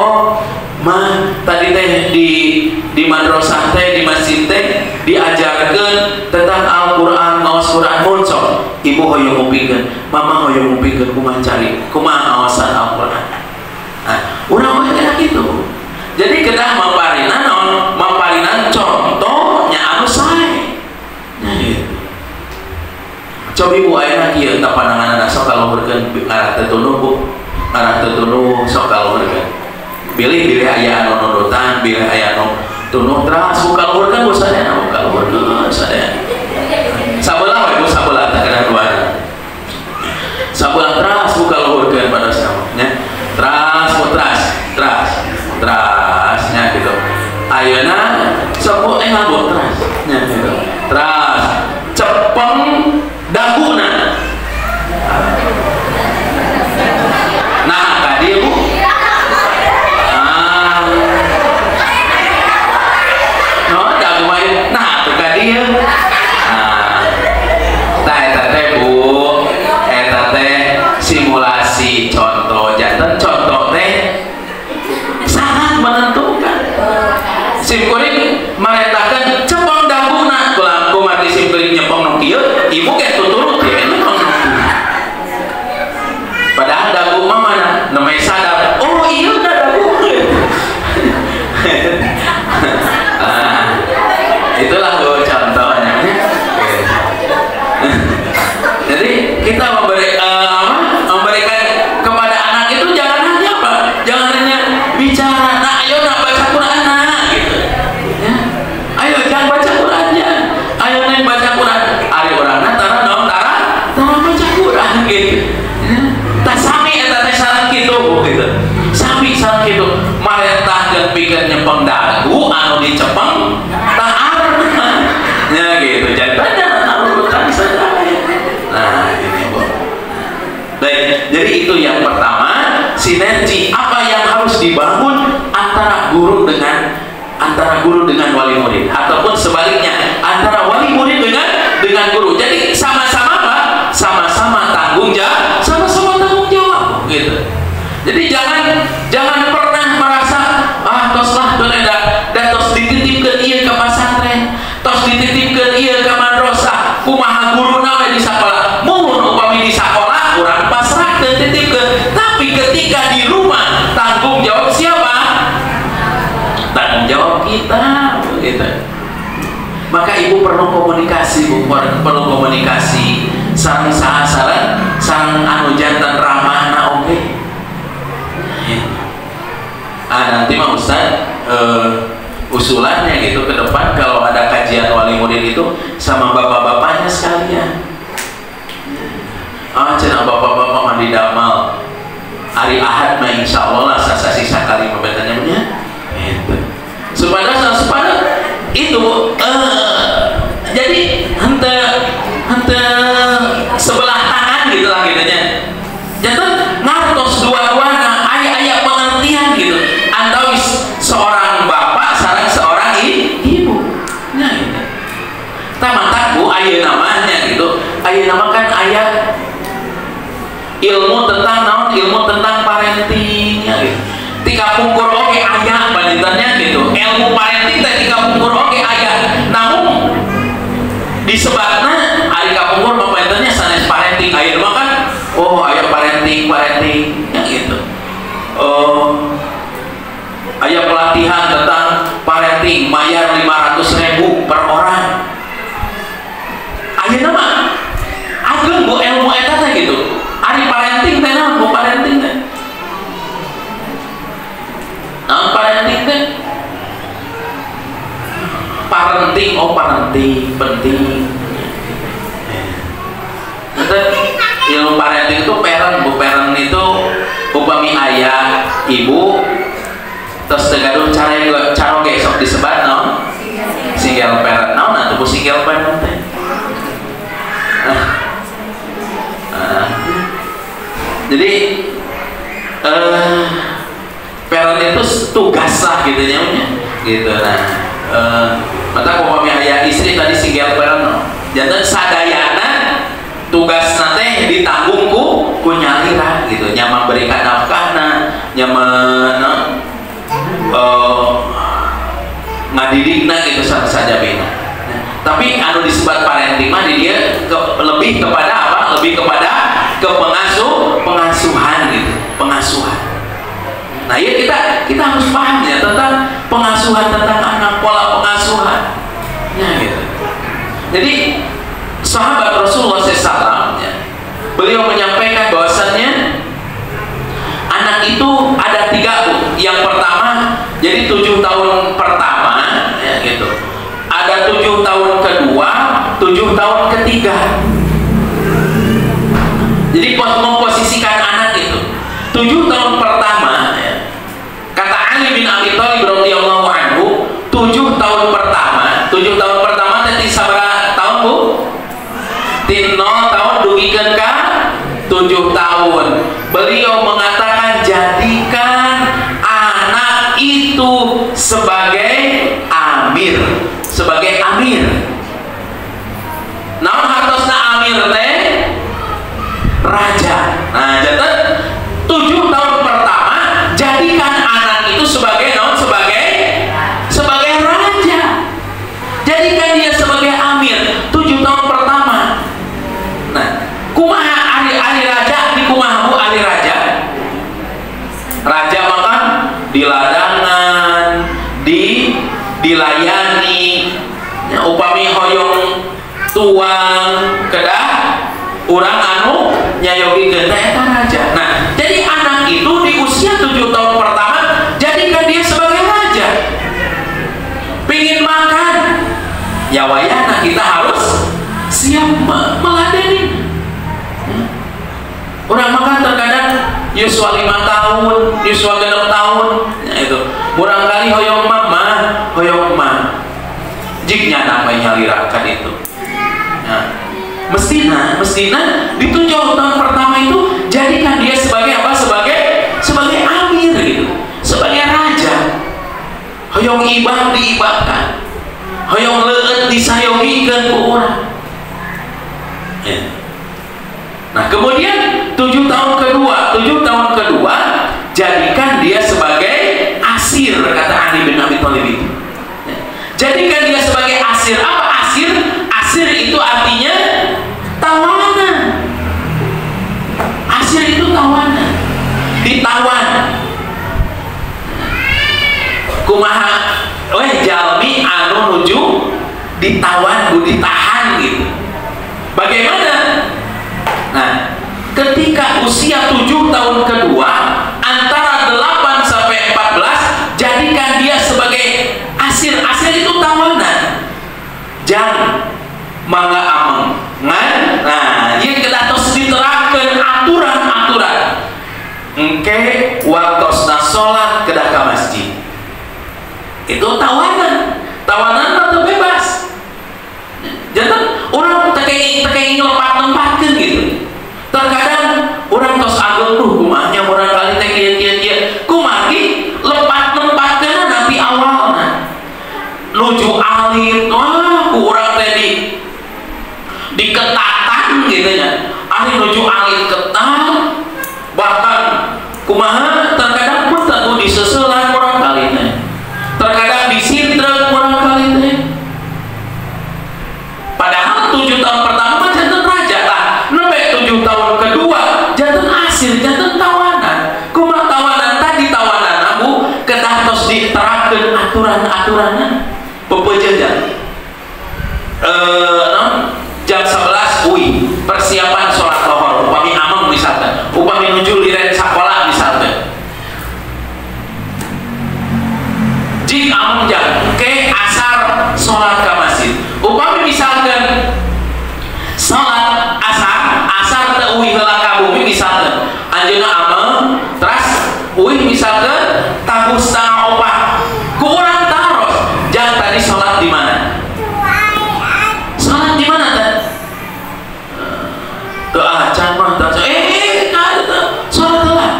tadi teh di madrasah teh, di masjid teh diajarkan tentang Al-Quran, ngawas Quran muncul. Ibu hoyong ngupikeun, mama hoyong ngupikeun kumaha ngawasan Al-Quran. Nah, urang mah kayak gitu. Jadi kedah maparinan contohnya anu sae. Nah gitu. Coba ibu ayeuna kieu teu pandanganna sok kaluhurkeun ngarah teu tunuh bu, ngarah teu tunuh sok kaluhurkeun. Bilih aya anu nunutan, bilih aya anu tunuh teras buka kaluhurkeun bu sadaya, buka kaluhurkeun sadaya. Sabelah we bu, sabelah teh kana duana. Sabelah teras buka kaluhurkeun pada samanya. Terasnya gitu. Ayeuna sepuh ngabut terasnya gitu. Teras cepeng daguna. Nah, tadi bu. Dagu main. Nah, tuh tadi ya. Eta teh bu, eta teh simulasi contoh jantan contoh teh sangat menentukan. Simkuring maretakan cepeng daguna kulang kumati simkuring nyepeng nu kieu ibu ge tuturut ya nyepeng nu kieu. Padahal dagu mah mana namanya sadar, oh iya da dagu. Itulah bu contohnya. Jadi kita memberikan kepada anak itu jangan hanya apa? Jangan hanya bicara, nah ayo nak baca Quran gitu. Ya. Ayo jangan baca Quran ya. Ayo neng baca Quran. Ari urangna tara baca Quran gitu. Ya. Tah sami eta teh sareng kitu gitu. Sami sareng kitu. Marentah geus pikeun nyepeng dagu anu dicepeng tah arna. Ya gitu. Jadinya urutan saja. Nah, ini bu. Baik, jadi itu yang pertama, sinergi apa yang harus dibangun antara guru dengan wali murid, ataupun sebaliknya antara wali murid dengan guru. Jadi sama-sama apa? Sama-sama tanggung jawab, gitu. Jadi jangan pernah merasa toslah tos dititipkeun ieu ka pasantren, tos dititipkeun ieu ka madrasah, kumaha guruna we di sakola. Muhun upami di sakola urang pasrah teu titipkeun, tapi ketika di rumah tanggung jawab siapa? Tanggung jawab kita, begitu. Maka ibu perlu komunikasi, perlu komunikasi sareng sareng anu jantan ramahna oke. Nanti mah Ustaz usulannya gitu ke depan kalau ada kajian wali murid itu sama bapak-bapaknya sekalian. Cenah bapak-bapak mandi damal hari Ahad mah insya Allah lah sasasi sakali membatanya itu supaya itu jadi hente sebelah gitu nya. Jantan ngartos dua-duana aya pengertian gitu. Antawis seorang bapak sareng seorang ibu. Nya gitu. Tamantak Bu aya namanya gitu. Aya nama kan aya ilmu tentang naon, ilmu tentang parentingnya gitu. Tika pungkur oke aya banditannya gitu. Ilmu parenting teh tika pungkur oke aya. Namun disebutna ari kapungkur parentingnya sanes parenting aya mah kan oh aya parenting ya gitu. Aya pelatihan tentang parenting bayar 500.000 per orang. Ayeuna mah ageng Bu ilmu eta teh gitu. Ari parenting teh naon Bu parenting teh? Naon parenting teh? Parenting parenting penting. Ilmu parenting itu parent Bu, parent itu upami ayah, ibu, terus tegaduh cara gesok disebat naon? Single parent naon atuh single parent teh? Jadi parent itu tugas lah gitu nya gitu. Nah mata upami ayah istri tadi single parent no. Jantan sadayana tugas nate ditanggung ku nyalira gitu, nya memberikan nafkahna, nya ngadidikna gitu saja bina. Tapi anu disebut parenting mah dia lebih kepada apa? Lebih kepada pengasuhan gitu, pengasuhan. Nah ya kita harus paham ya tentang pengasuhan, tentang anak, pola pengasuhan ya gitu. Jadi sahabat Rasulullah SAW ya, beliau menyampaikan bahwasannya anak itu ada 3 Bu. Yang pertama jadi 7 tahun pertama ya gitu, ada 7 tahun kedua, 7 tahun ketiga. Jadi memposisikan anak itu 7 tahun pertama ya. Kata Ali bin Abi Thalib radhiyallahu anhu 7 tahun pertama tadi sabaraha tahun Bu? 0 tahun dugikeun ka 7 tahun. Beliau mengatakan jadikan anak itu sebagai amir, naon hartosna amir teh raja. Nah jantan 7 tahun pertama jadikan anak itu sebagai naon, sebagai raja, jadikan dia sebagai amir 7 tahun pertama. Nah kumaha ari raja di kumaha Bu ari raja makan di ladangan, dilayani ya, upami hoyong tuang kedah urang anu nyayogi genta eta raja. Nah jadi anak itu di usia 7 tahun pertama jadikan dia sebagai raja. Pingin makan ya wayana kita harus siap meladeni. Orang makan terkadang yuswa 5 tahun, yuswa 6 tahun ya itu kurang kali hoyong mama jiknya namanya nyalirakan itu. Nah, mestinya di 7 tahun pertama itu jadikan dia sebagai apa? Sebagai amir gitu, sebagai raja. Hoyong ibah diibahkan, hoyong leueut disayogikeun ku urang. Ya. Nah kemudian 7 tahun kedua jadikan dia sebagai asir, kata Ali bin Abi Thalib itu. Jadikan dia sebagai asir. Apa asir? Asir itu artinya tawanan. Asir itu tawanan, ditawan. Kumaha jalmi anu nuju ditawan, ditahan gitu. Bagaimana? Nah, ketika usia 7 tahun kedua antara 8 sampai 14 jadikan dia sebagai asir. Asir itu tawanan. Jangan mangga ameng. Nah, ieu kita tos diterapkeun aturan-aturan. Engke waktosna salat kedah ka masjid. Itu tawanan. Tawanan atau bebas. Jangan orang tekeng lepat-lepatkeun gitu. Terkadang alit ketat, bahkan kumaha terkadang pun tentu diseselan kurang kali teh, terkadang disintrek kurang kali teh. Padahal 7 tahun pertama jantan raja lah, nembe 7 tahun kedua jantan asir, jantan tawanan. Kumaha tawanan tadi, tawanan abu kedah tos diterapkeun aturan-aturanna pepejejan. Jam 11 persiapan sholat lohor, upami ameng misalkan, upami nuju liren sekolah misalkan, jika ameng jam ke asar sholat ke masjid, upami misalkan sholat asar teu uih heula ka bumi misalkan, anjeunna ameng teras uih misalkan tahun setengah opat ku urang taros jang tadi sholat di mana? Sholat di mana teh? Ke acan mah sholat telat.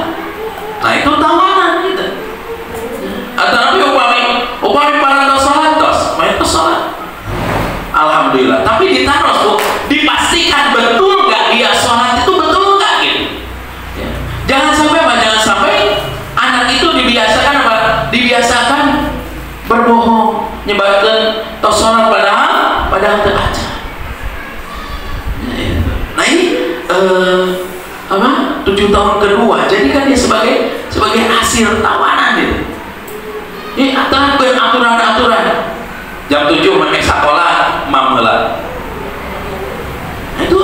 Nah itu tawanan gitu. Tapi upami para sholat tos, main tos sholat. Alhamdulillah. Tapi ditaros bu, dipastikan betul nggak dia sholat itu betul nggak gitu. Ya. Jangan sampai apa? Jangan sampai anak itu dibiasakan apa? Dibiasakan berbohong, nyebarkan tos sholat padahal terbaca. Nah ini 7 tahun kedua, jadi kan dia sebagai hasil tawanan gitu. Ini aturan-aturan. Jam 7 memang sekolah mamela. Nah itu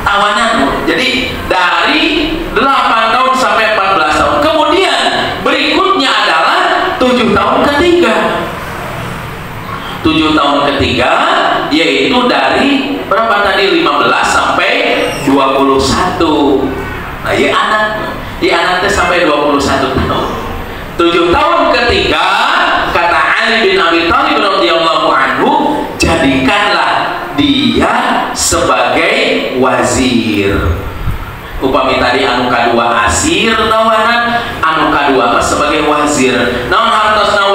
tawanan. Jadi dari 8 tahun sampai 14 tahun. Kemudian berikutnya adalah 7 tahun ketiga. 7 tahun ketiga yaitu dari berapa tadi, 15 sampai 21. Nah ya anaknya sampai 21 tahun. 7 tahun ketiga kata Ali bin Abi Thalib radhiyallahu anhu, jadikanlah dia sebagai wazir. Upami tadi anu kadua asir tawanan, anu kadua sebagai wazir. Naon hartosna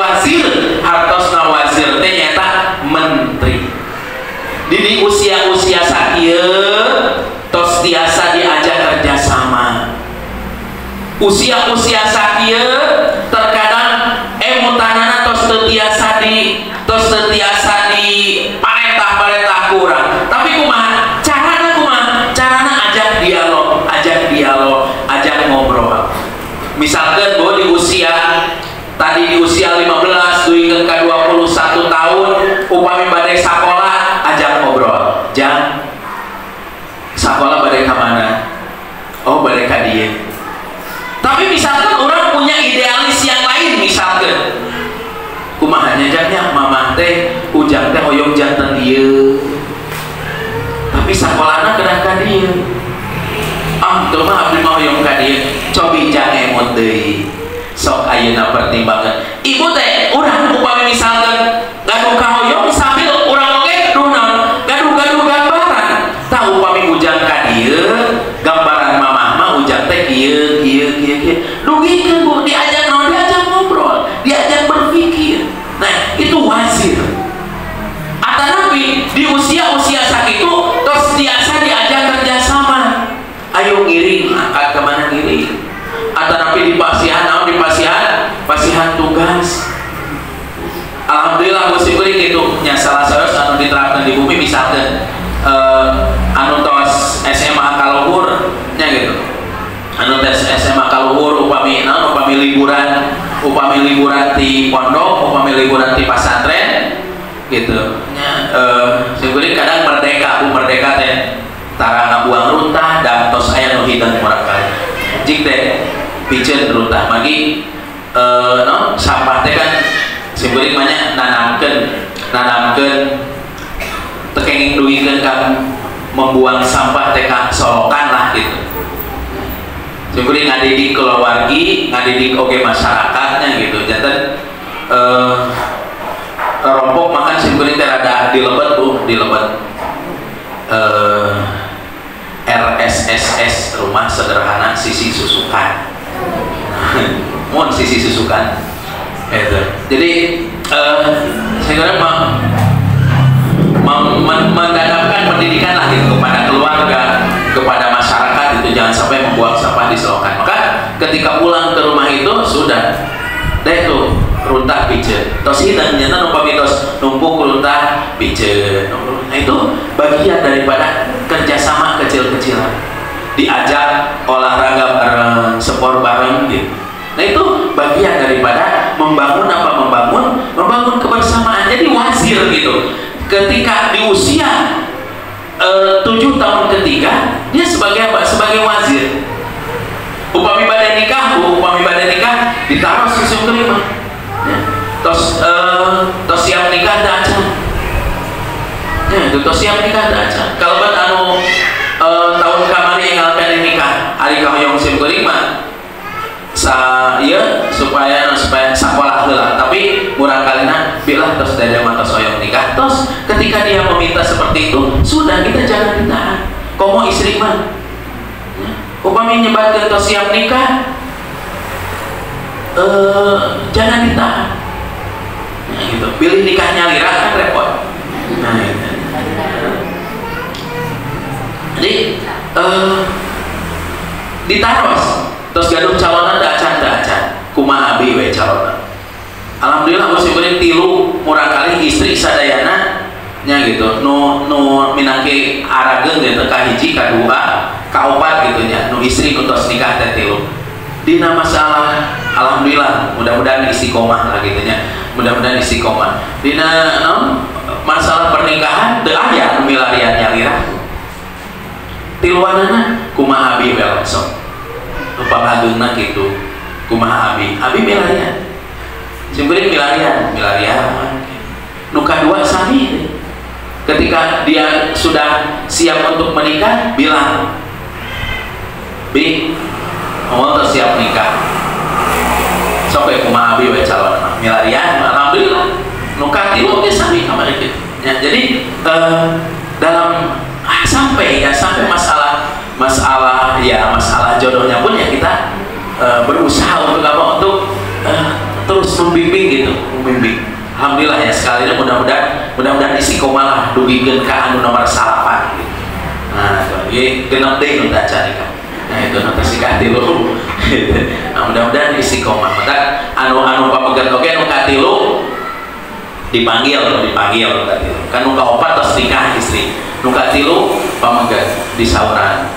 wazir teh nyata menteri. Di usia-usia sakieu tos tiasa diajak kerjasama. Usia-usia sakieu terkadang mutanana tos teu tiasa di parentah kurang. Tapi kumaha carana ajak dialog, ajak ngobrol. Misalkan bahwa di usia 15 duikeun ka 21 tahun upami bade sakola, ajak ngobrol. Jang sakola bade ka mana? Oh bade ka dieu. Tapi misalkan orang punya idealis yang lain, misalkan kumaha nyajaknya mamah teh ujang teh hoyong janten dieu, tapi sakolana kedah ka dieu. Teu mah abdi mah hoyong ka dieu, cobi jang emot deui. Sok ayeuna pertimbangan. Ibu teh urang upami misalkan gaduh ka hoyong sambil urang oge gaduh gambaran. Tah upami ujang ka dieu, gambaran mamah mah ujang teh kieu dugikeun bu, diajak ngobrol, diajak berpikir. Nah itu wazir. Atau nabi di usia sakitu tos tiasa diajak kerjasama. Ayo ngiring, angkat kemana ngiring. Atau nabi dipasihan tugas. Alhamdulillah musim kuring itu nya salah satu anu diterapkan di bumi, misalkan anu tos SMA kaluhur nya gitu. Anu tes SMA kaluhur upami liburan di pondok, upami liburan di pesantren gitu. Sekuring kadang merdeka teh tara ngabuang runtah dan tos aya nu hideung urang kali. Jik teh piceun runtah magi sampah teh kan sekuring banyak nanamkeun tekenging duikeun kan membuang sampah teh ka solokan lah gitu. Syukuri ngadidik keluargi, ngadidik oge masyarakatnya gitu. Janten rompok makan syukuri teh rada dilebet bu, RSSS, rumah sederhana sisi susukan. Mohon sisi susukan. Jadi saya kira mendanamkan pendidikan lah gitu kepada keluarga, kepada masyarakat itu gitu, jangan sampai membuang sampah di selokan. Maka ketika pulang ke rumah itu sudah deh tuh runtah pijen, tos hidang nyana numpah mitos numpuk runtah pijen. Nah itu bagian daripada kerjasama kecil-kecilan, diajak olahraga bareng, sport bareng gitu. Nah itu bagian daripada membangun membangun kebersamaan. Jadi wazir gitu. Ketika di usia 7 tahun ketiga, dia sebagai apa? Sebagai wazir. Upami badan nikah ditaruh susu kelima. Ya. Tos siap nikah ada aja. Ya, itu tos siap nikah ada aja. Kalau buat tahun kamari ngalkan nikah, hari kahoyong sim kelima. Supaya sekolah lah, tapi murah kalina bilah tos dada mata soyong nikah. Tos ketika dia meminta seperti itu, sudah kita jangan ditahan. Komo istri mah, upami nyebat tos siap nikah, jangan ditahan. Nah, gitu. Pilih nikahnya lirah kan repot. Nah, gitu. Jadi ditaros. Terus gaduh calonan dacan kumaha abi we calonan. Alhamdulillah masih kuring tilu murah kali istri sadayana nya gitu. Nu minangke arageun gitu ka hiji ka dua ka opat gitu nya. Nu istri kutos nikah teh tilu. Dina masalah alhamdulillah mudah-mudahan istiqomah lah gitu nya. Mudah-mudahan istiqomah. Dina masalah pernikahan teu aya nu milarian nyalirah. Tiluanana kumaha abi we langsung. Pangagungna gitu kumaha abi milarian simperin milarian nuka dua sami ketika dia sudah siap untuk menikah bilang bi mau siap nikah sampai kumaha abi we calon milarian alhamdulillah nuka tilu ge sami kamar gitu ya, jadi dalam sampai masalah jodohnya pun ya kita berusaha untuk apa, untuk terus membimbing gitu, alhamdulillah ya sekali ini mudah-mudahan istiqomah lah dugikeun ka anu nomor salapan gitu. Nah ieu genep deui nu cari kan. Nah itu nanti sikah tilu. Nah mudah-mudahan istiqomah. Maka anu pamegat oge nu katilu dipanggil kan nu kaopat tos nikah istri, nu katilu pamegat di sauran.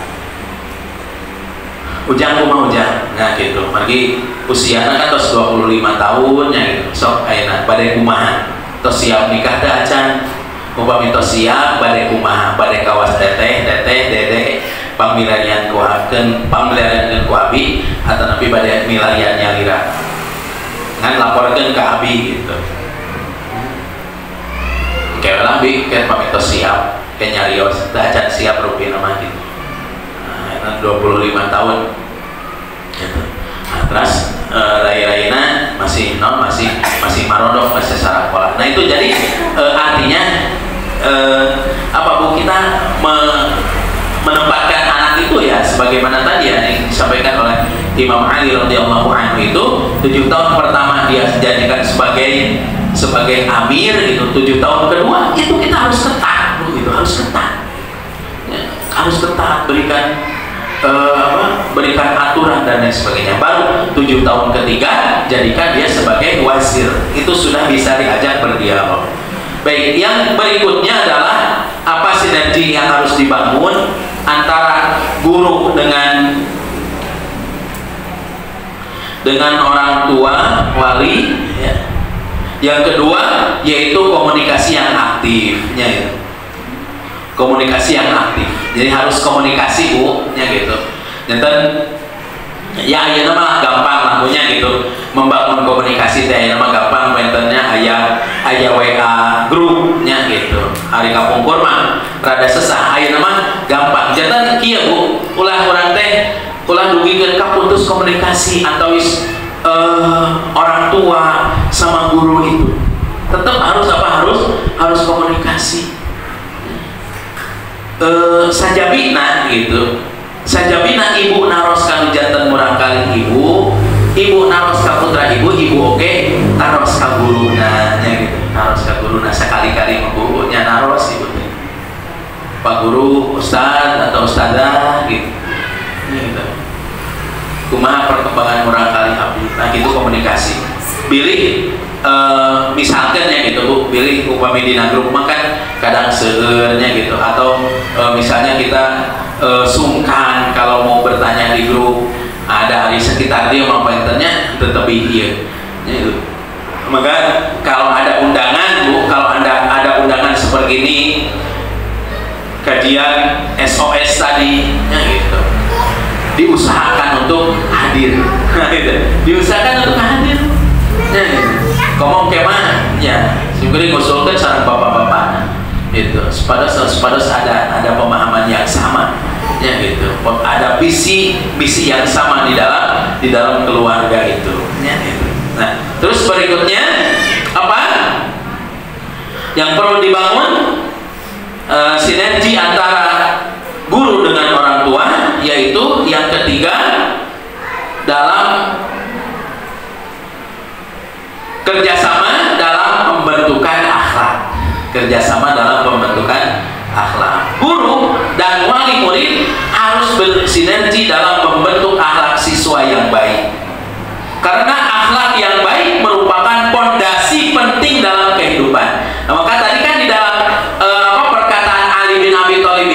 Ujang kumaha ujang, nah gitu. Margi usiana kan tos 25 tahun nya gitu. Sok ayeuna bade kumaha? Tos siap nikah teh acan. Upami tos siap bade kumaha? Bade kawas teteh, dede, pamilarian ku abi atau napi bade milarian nyalira. Ngan laporkeun ka abi gitu. Kayak lah bi, kayak pami tos siap, kayak nyarios, teh acan siap rupiah mah gitu. 25 tahun gitu. Nah, terus rai-raina masih marodok, masih sarakola. Nah itu jadi artinya apa Bu, kita menempatkan anak itu ya sebagaimana tadi ya yang disampaikan oleh Imam Ali radhiyallahu anhu itu 7 tahun pertama dia dijadikan sebagai amir gitu, 7 tahun kedua itu kita harus ketat gitu, harus ketat berikan aturan dan lain sebagainya. Baru 7 tahun ketiga jadikan dia sebagai wazir, itu sudah bisa diajak berdialog. Baik, yang berikutnya adalah apa sinergi yang harus dibangun antara guru dengan orang tua wali ya. Yang kedua yaitu komunikasi yang aktifnya itu. Komunikasi yang aktif, jadi harus komunikasi Bu nya gitu. Jantan ya ayeuna mah gampang lakunya gitu, membangun komunikasi teh ayeuna mah gampang, mentennya aya WA grupnya gitu. Hari kapungkur mah rada sesah, ayeuna mah gampang. Jantan kieu Bu, ulah urang teh ulah dugikeun ka putus komunikasi atau orang tua sama guru itu. Tetap harus komunikasi. Sajabina gitu, sajabina ibu naros kanu janten murang kali ibu naros ka putra ibu oke naros ka guruna nya gitu, naros ka guruna sekali-kali gurunya naros ibu pak guru ustad atau ustadzah gitu kumaha perkembangan murang kali abdi. Nah gitu komunikasi. Pilih misalkan ya gitu Bu, pilih upami dina grup makan kadang seurnya gitu, atau misalnya kita sungkan kalau mau bertanya di grup, ada di sekitar dia mau pengennya tetap iya gitu. Maka kalau ada undangan Bu, kalau ada undangan seperti ini, kajian SOS tadi ya gitu, diusahakan untuk hadir gitu. Diusahakan untuk hadir ya gitu. Ngomong kemana ya sebenarnya ngusulkan sareng bapak-bapak gitu, sepados ada pemahaman yang sama ya gitu, ada visi yang sama di dalam keluarga itu ya gitu. Nah terus berikutnya apa yang perlu dibangun? Sinergi antara guru dengan orang tua, yaitu yang ketiga dalam kerjasama dalam pembentukan akhlak. Kerjasama dalam pembentukan akhlak. Guru dan wali murid harus bersinergi dalam membentuk akhlak siswa yang baik. Karena akhlak yang baik merupakan pondasi penting dalam kehidupan. Nah, maka tadi kan di dalam perkataan Ali bin Abi Thalib,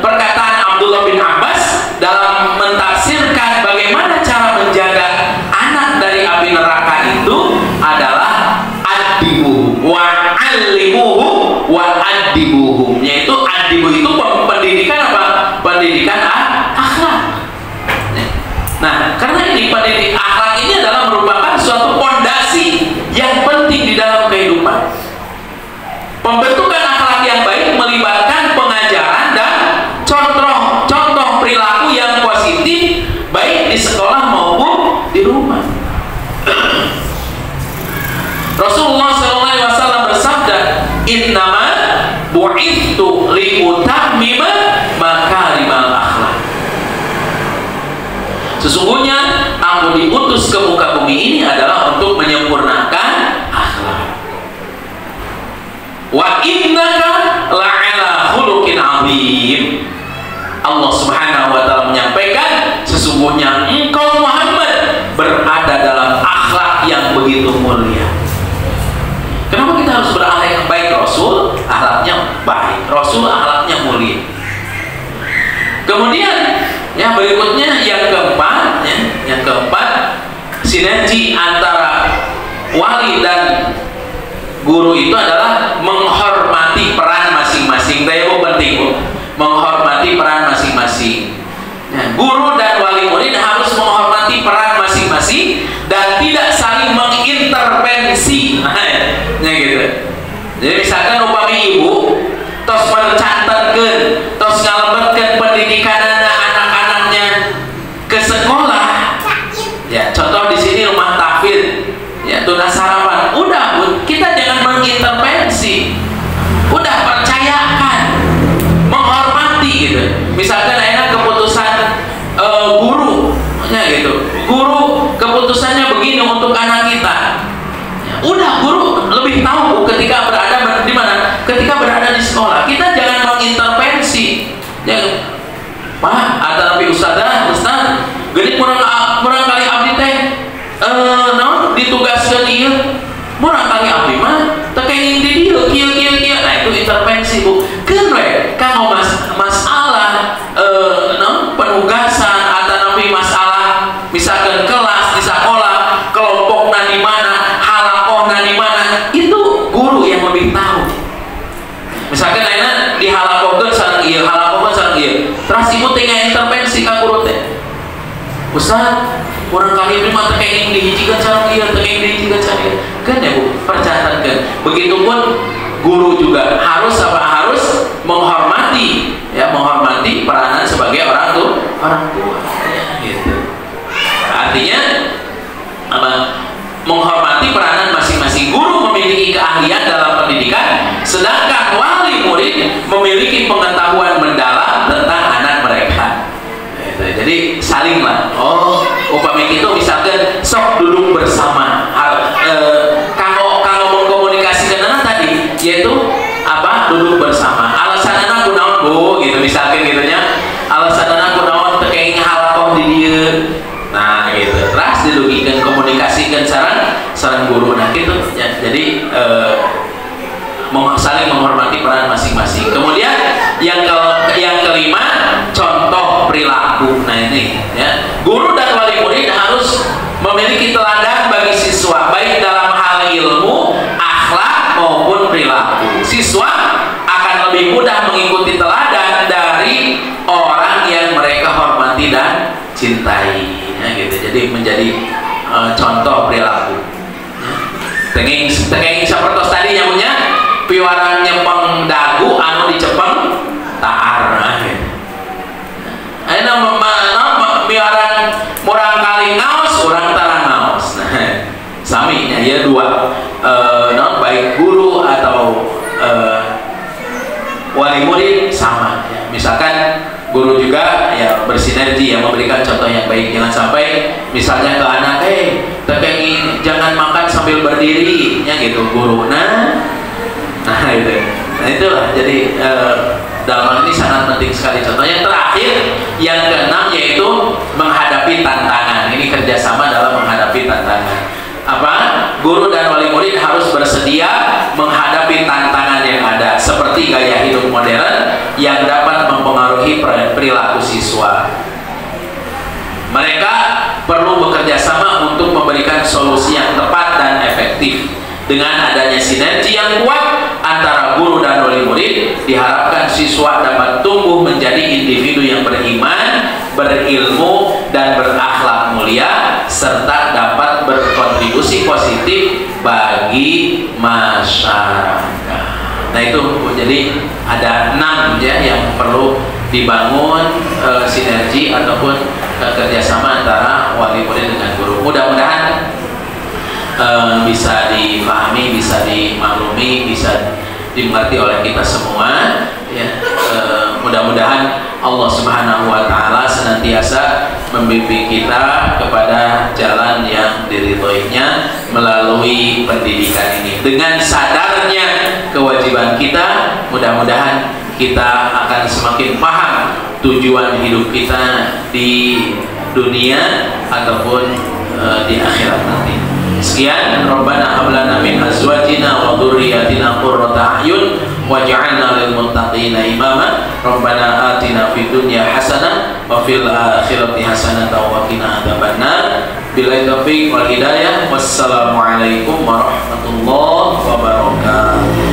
perkataan Abdullah bin Abbas dalam mentafsirkan bagaimana cara menjaga anak dari api neraka itu adalah adibuhum wa allimuhum wa adibuhum, yaitu adibu itu pendidikan apa? Pendidikan akhlak. Nah, karena ini pendidik akhlak ini adalah merupakan suatu pondasi yang penting di dalam kehidupan. Pembentukan akhlak yang baik melibatkan pengajaran dan contoh perilaku yang positif baik di sekolah maupun di rumah. Rasulullah SAW bersabda, "Innama bu'ithu liutammima makarimal akhlak." Sesungguhnya aku diutus ke muka bumi ini adalah untuk menyempurnakan akhlak. Wa innaka la'ala khuluqin 'azim. Allah Subhanahu wa taala menyampaikan, sesungguhnya engkau Muhammad berada dalam akhlak yang begitu mulia. Kenapa kita harus berakhlak baik? Rasul akhlaknya baik, Rasul akhlaknya mulia. Kemudian yang berikutnya yang keempat, sinergi antara wali dan guru itu adalah menghormati peran masing-masing. Itu penting Bu, menghormati peran masing-masing. Nah, guru dan wali murid harus menghormati peran masing-masing dan tidak saling mengintervensi. Nah, ya gitu. Jadi misalkan upami ibu tos mencatatkan, tos ngalembetkan pendidikan anak-anaknya ke sekolah. Ya, contoh di sini rumah tahfidz, ya tuna sarapan. Udah Bu, kita jangan mengintervensi. Udah percayakan, menghormati gitu. Misalkan enak keputusan guru, ya gitu. Guru keputusannya begini untuk anak kita. Ya, udah guru lebih tahu ketika berada di mana, ketika berada di sekolah. Kita jangan mengintervensi. Ya, Pak, ada tapi ustaz, gini murang kali abdi teh ditugaskan ieu. Murang kali abdi mah teu kenging di dieu kieu. Nah, itu intervensi Bu. Keun we kanggo masalah penugasan atau napi masalah misalkan kelas di sekolah, kelompokna di mana, halakohna di mana, itu guru yang lebih tahu. Misalkan ayeuna di halakohkeun sareng ieu, terus ibu tinggal intervensi ka guru teh. Ustaz, orang kali ini mah tekeng dihijikan cara dia, tekeng dihijikan cara dia. Kan ya Bu, percatatkan. Begitupun guru juga harus menghormati, ya, menghormati peranan sebagai orang tua, ya, gitu. Artinya apa? Menghormati peranan masing-masing. Guru memiliki keahlian dalam pendidikan, sedangkan wali murid memiliki pengetahuan mendalam tentang anak mereka. Jadi salinglah. Oh, upami itu misalkan sok duduk bersama. Kalau mengkomunikasikan anak tadi, yaitu apa? Duduk bersama. Alasan anak kunaon Bu, gitu misalkan gitunya. Alasan anak kunaon tekeng halakoh di dieu. Jadi saling menghormati peran masing-masing. Kemudian yang kelima, contoh perilaku. Nah ini ya, guru dan wali murid harus memiliki teladan bagi siswa, baik dalam hal ilmu, akhlak maupun perilaku. Siswa akan lebih mudah mengikuti teladan dari orang yang mereka hormati dan cintai, ya, gitu. Jadi menjadi contoh perilaku. Tenging sapertos tadi nyamunya piwaran nyepeng dagu anu dicepeng taar. Ayeuna piwaran murang kali ngaos urang tara ngaos. Nah, sami nya ya dua baik guru atau wali murid sama ya. Misalkan guru juga ya bersinergi ya, memberikan contoh yang baik. Jangan sampai misalnya ke anak tekengi jangan makan sambil berdiri ya gitu guru. Nah itulah. Jadi dalam hal ini sangat penting sekali contoh. Yang terakhir, yang keenam, yaitu menghadapi tantangan. Ini kerjasama dalam menghadapi tantangan. Apa? Guru dan wali murid harus bersedia menghadapi tantangan yang ada, seperti gaya hidup modern yang dapat mempengaruhi perilaku siswa. Mereka perlu bekerja sama untuk memberikan solusi yang tepat dan efektif. Dengan adanya sinergi yang kuat antara guru dan wali murid, diharapkan siswa dapat tumbuh menjadi individu yang beriman, berilmu, dan berakhlak mulia, serta dapat berkontribusi positif bagi masyarakat. Nah itu, jadi ada 6 ya yang perlu dibangun sinergi ataupun kerjasama antara wali murid dengan guru. Mudah-mudahan bisa dipahami, bisa dimaklumi, bisa dimengerti oleh kita semua ya. Mudah-mudahan Allah Subhanahu wa Ta'ala senantiasa membimbing kita kepada jalan yang diridhoinya melalui pendidikan ini. Dengan sadarnya kewajiban kita, mudah-mudahan kita akan semakin paham tujuan hidup kita di dunia ataupun di akhirat nanti. Sekian, Rabbana hab lana min azwajina wa dhurriyyatina qurrata a'yun waj'alna lil muttaqina imama. Rabbana atina fid dunya hasanah wa fil akhirati hasanah wa qina adzabannar. Billahi taufiq wal hidayah. Wassalamualaikum warahmatullahi wabarakatuh.